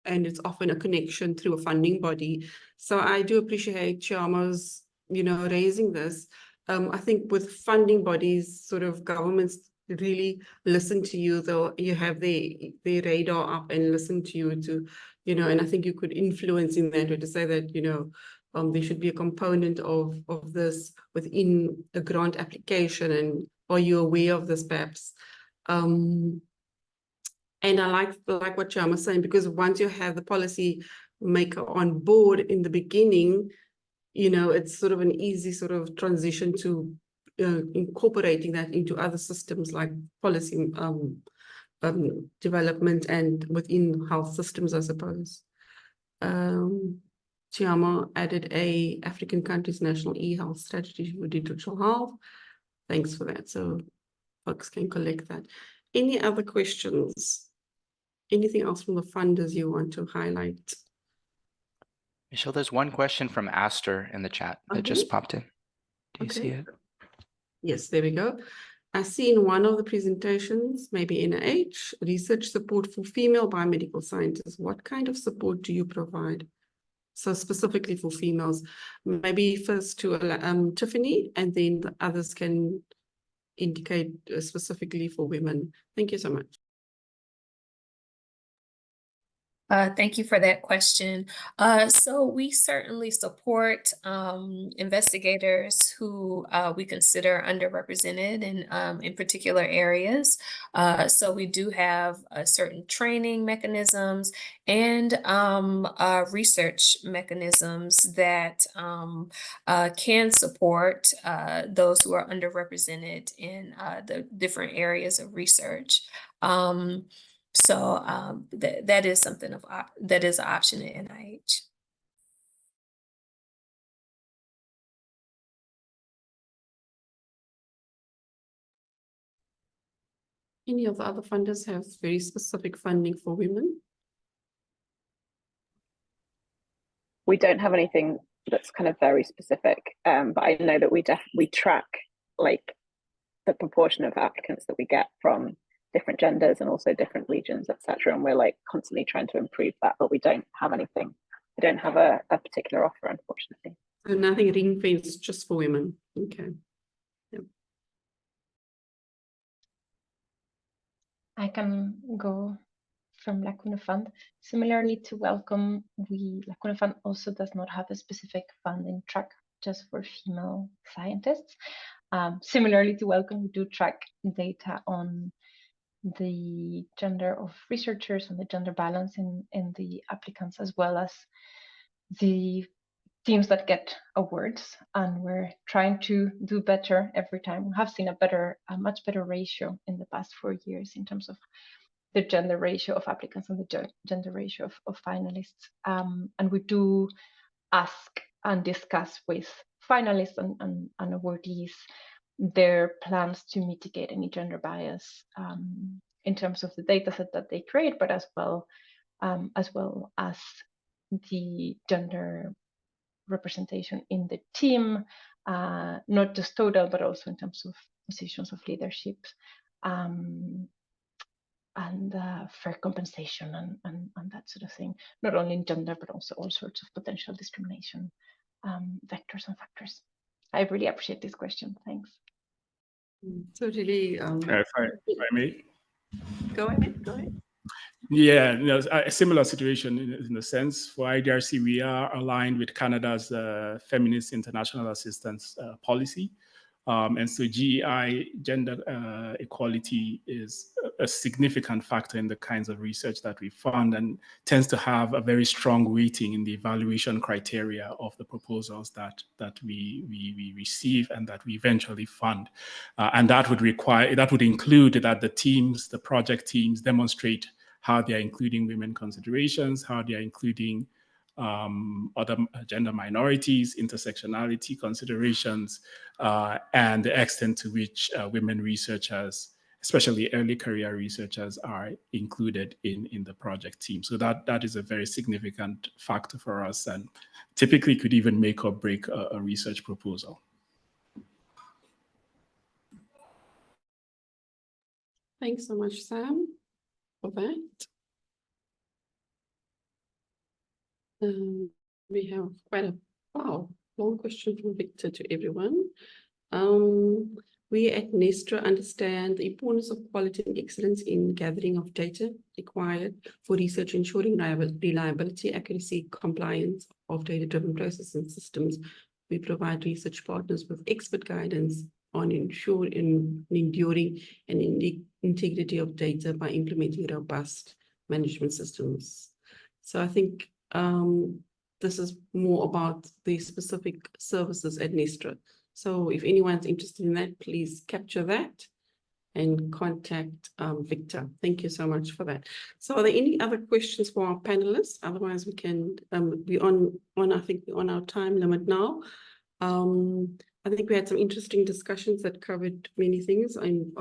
and it's often a connection through a funding body. So I do appreciate Chiama's, raising this. I think with funding bodies, sort of governments really listen to you, though you have their radar up and listen to you to, and I think you could influence in that way to say that, there should be a component of this within a grant application, and are you aware of this perhaps? And I like what Chiama was saying, because once you have the policy maker on board in the beginning, it's sort of an easy sort of transition to incorporating that into other systems like policy development and within health systems, I suppose. Chiama added a African countries national e-health strategy for digital health. Thanks for that. So folks can collect that. Any other questions? Anything else from the funders you want to highlight? Michelle, there's one question from Aster in the chat that just popped in. Do you see it? Yes, there we go. I see in one of the presentations, maybe NIH, research support for female biomedical scientists. What kind of support do you provide? So specifically for females, maybe first to Tiffany, and then the others can indicate specifically for women. Thank you so much. Thank you for that question. So we certainly support investigators who we consider underrepresented in particular areas. So we do have certain training mechanisms and research mechanisms that can support those who are underrepresented in the different areas of research. So that is something that is an option at NIH. Any of the other funders have very specific funding for women? We don't have anything that's kind of very specific, but I know that we track like the proportion of applicants that we get from different genders and also different regions, etc. And we're like constantly trying to improve that, but we don't have anything. We don't have a particular offer, unfortunately. So nothing ring-fenced just for women. Okay. Yep. I can go from Lacuna Fund. Similarly to Wellcome, Lacuna Fund also does not have a specific funding track just for female scientists. Similarly to Wellcome, we do track data on the gender of researchers and the gender balance in the applicants, as well as the teams that get awards. And we're trying to do better every time. We have seen a much better ratio in the past 4 years in terms of the gender ratio of applicants and the gender ratio of finalists. And we do ask and discuss with finalists and awardees their plans to mitigate any gender bias in terms of the data set that they create, but as well as the gender representation in the team, not just total, but also in terms of positions of leadership, and fair compensation and that sort of thing, not only in gender, but also all sorts of potential discrimination vectors and factors. I really appreciate this question. Thanks. So really, If I may. Go ahead. Yeah, a similar situation in a sense. For IDRC, we are aligned with Canada's Feminist International Assistance Policy. And so GEI, gender equality, is a significant factor in the kinds of research that we fund, and tends to have a very strong weighting in the evaluation criteria of the proposals that we receive and that we eventually fund. And that would include that the project teams demonstrate how they are including women considerations, how they are including other gender minorities, intersectionality considerations, and the extent to which women researchers, especially early career researchers, are included in the project team. So that is a very significant factor for us, and typically could even make or break a research proposal. Thanks so much, Sam, for that. We have quite a long question from Victor to everyone. We at Nestra understand the importance of quality and excellence in gathering of data required for research, ensuring reliability, accuracy, compliance of data-driven processes and systems. We provide research partners with expert guidance on enduring and integrity of data by implementing robust management systems. So I think this is more about the specific services at Nestra. So if anyone's interested in that, please capture that and contact Victor. Thank you so much for that. So are there any other questions for our panelists? Otherwise, we can be I think we're on our time limit now. I think we had some interesting discussions that covered many things. And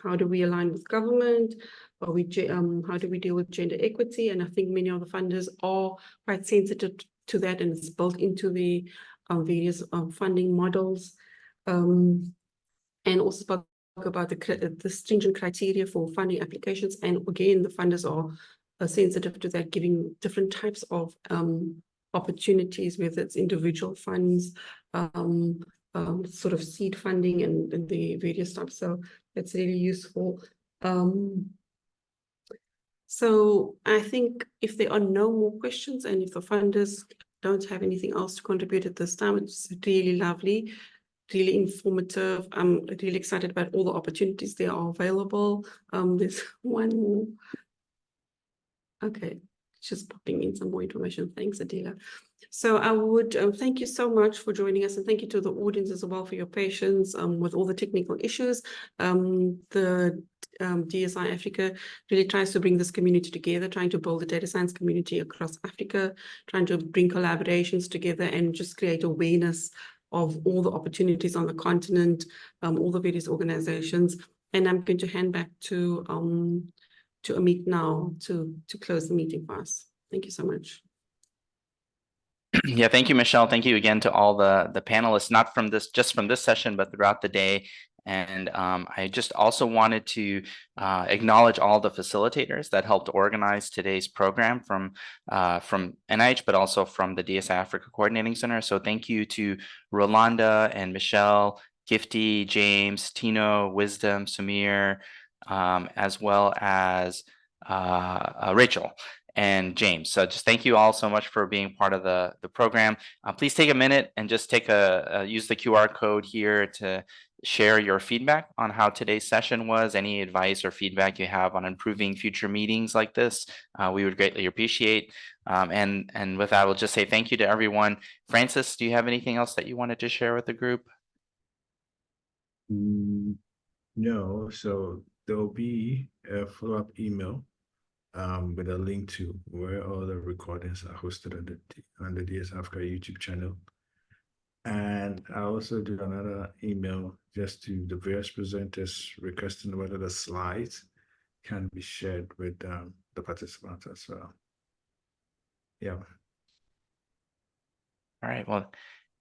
how do we align with government? How do we deal with gender equity? And I think many of the funders are quite sensitive to that, and it's built into the various funding models. And also spoke about the stringent criteria for funding applications. And again, the funders are sensitive to that, giving different types of opportunities, whether it's individual funds, sort of seed funding and the various types. So that's really useful. So I think if there are no more questions and if the funders don't have anything else to contribute at this time, it's really lovely, really informative. I'm really excited about all the opportunities that are available. There's one more. Okay, just popping in some more information. Thanks, Adela. So I would thank you so much for joining us, and thank you to the audience as well for your patience with all the technical issues. The DSI Africa really tries to bring this community together, trying to build a data science community across Africa, trying to bring collaborations together and just create awareness of all the opportunities on the continent, all the various organizations. And I'm going to hand back to Amit now to close the meeting for us. Thank you so much. Yeah, thank you, Michelle. Thank you again to all the panelists, not from just from this session, but throughout the day. And I just also wanted to acknowledge all the facilitators that helped organize today's program from NIH, but also from the DSI Africa Coordinating Center. So thank you to Rolanda and Michelle, Gifty, James, Tino, Wisdom, Samir, as well as Rachel and James. So just thank you all so much for being part of the program. Please take a minute and just use the QR code here to share your feedback on how today's session was, any advice or feedback you have on improving future meetings like this. We would greatly appreciate. And with that, we'll just say thank you to everyone. Francis, do you have anything else that you wanted to share with the group? No, so there'll be a follow-up email with a link to where all the recordings are hosted on the DS Africa YouTube channel. And I also did another email just to the various presenters requesting whether the slides can be shared with the participants as well. Yeah. All right, well,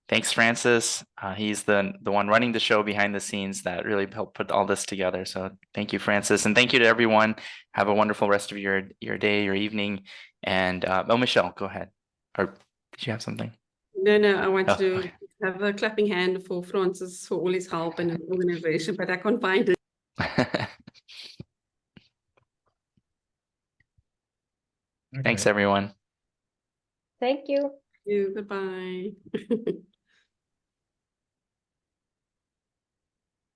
thanks, Francis. He's the one running the show behind the scenes that really helped put all this together. So thank you, Francis. And thank you to everyone. Have a wonderful rest of your day, your evening. And Michelle, go ahead. Or did you have something? No, I want to okay. have a clapping hand for Francis for all his help and organization, but I can't find it. Thanks, everyone. Thank you. Goodbye.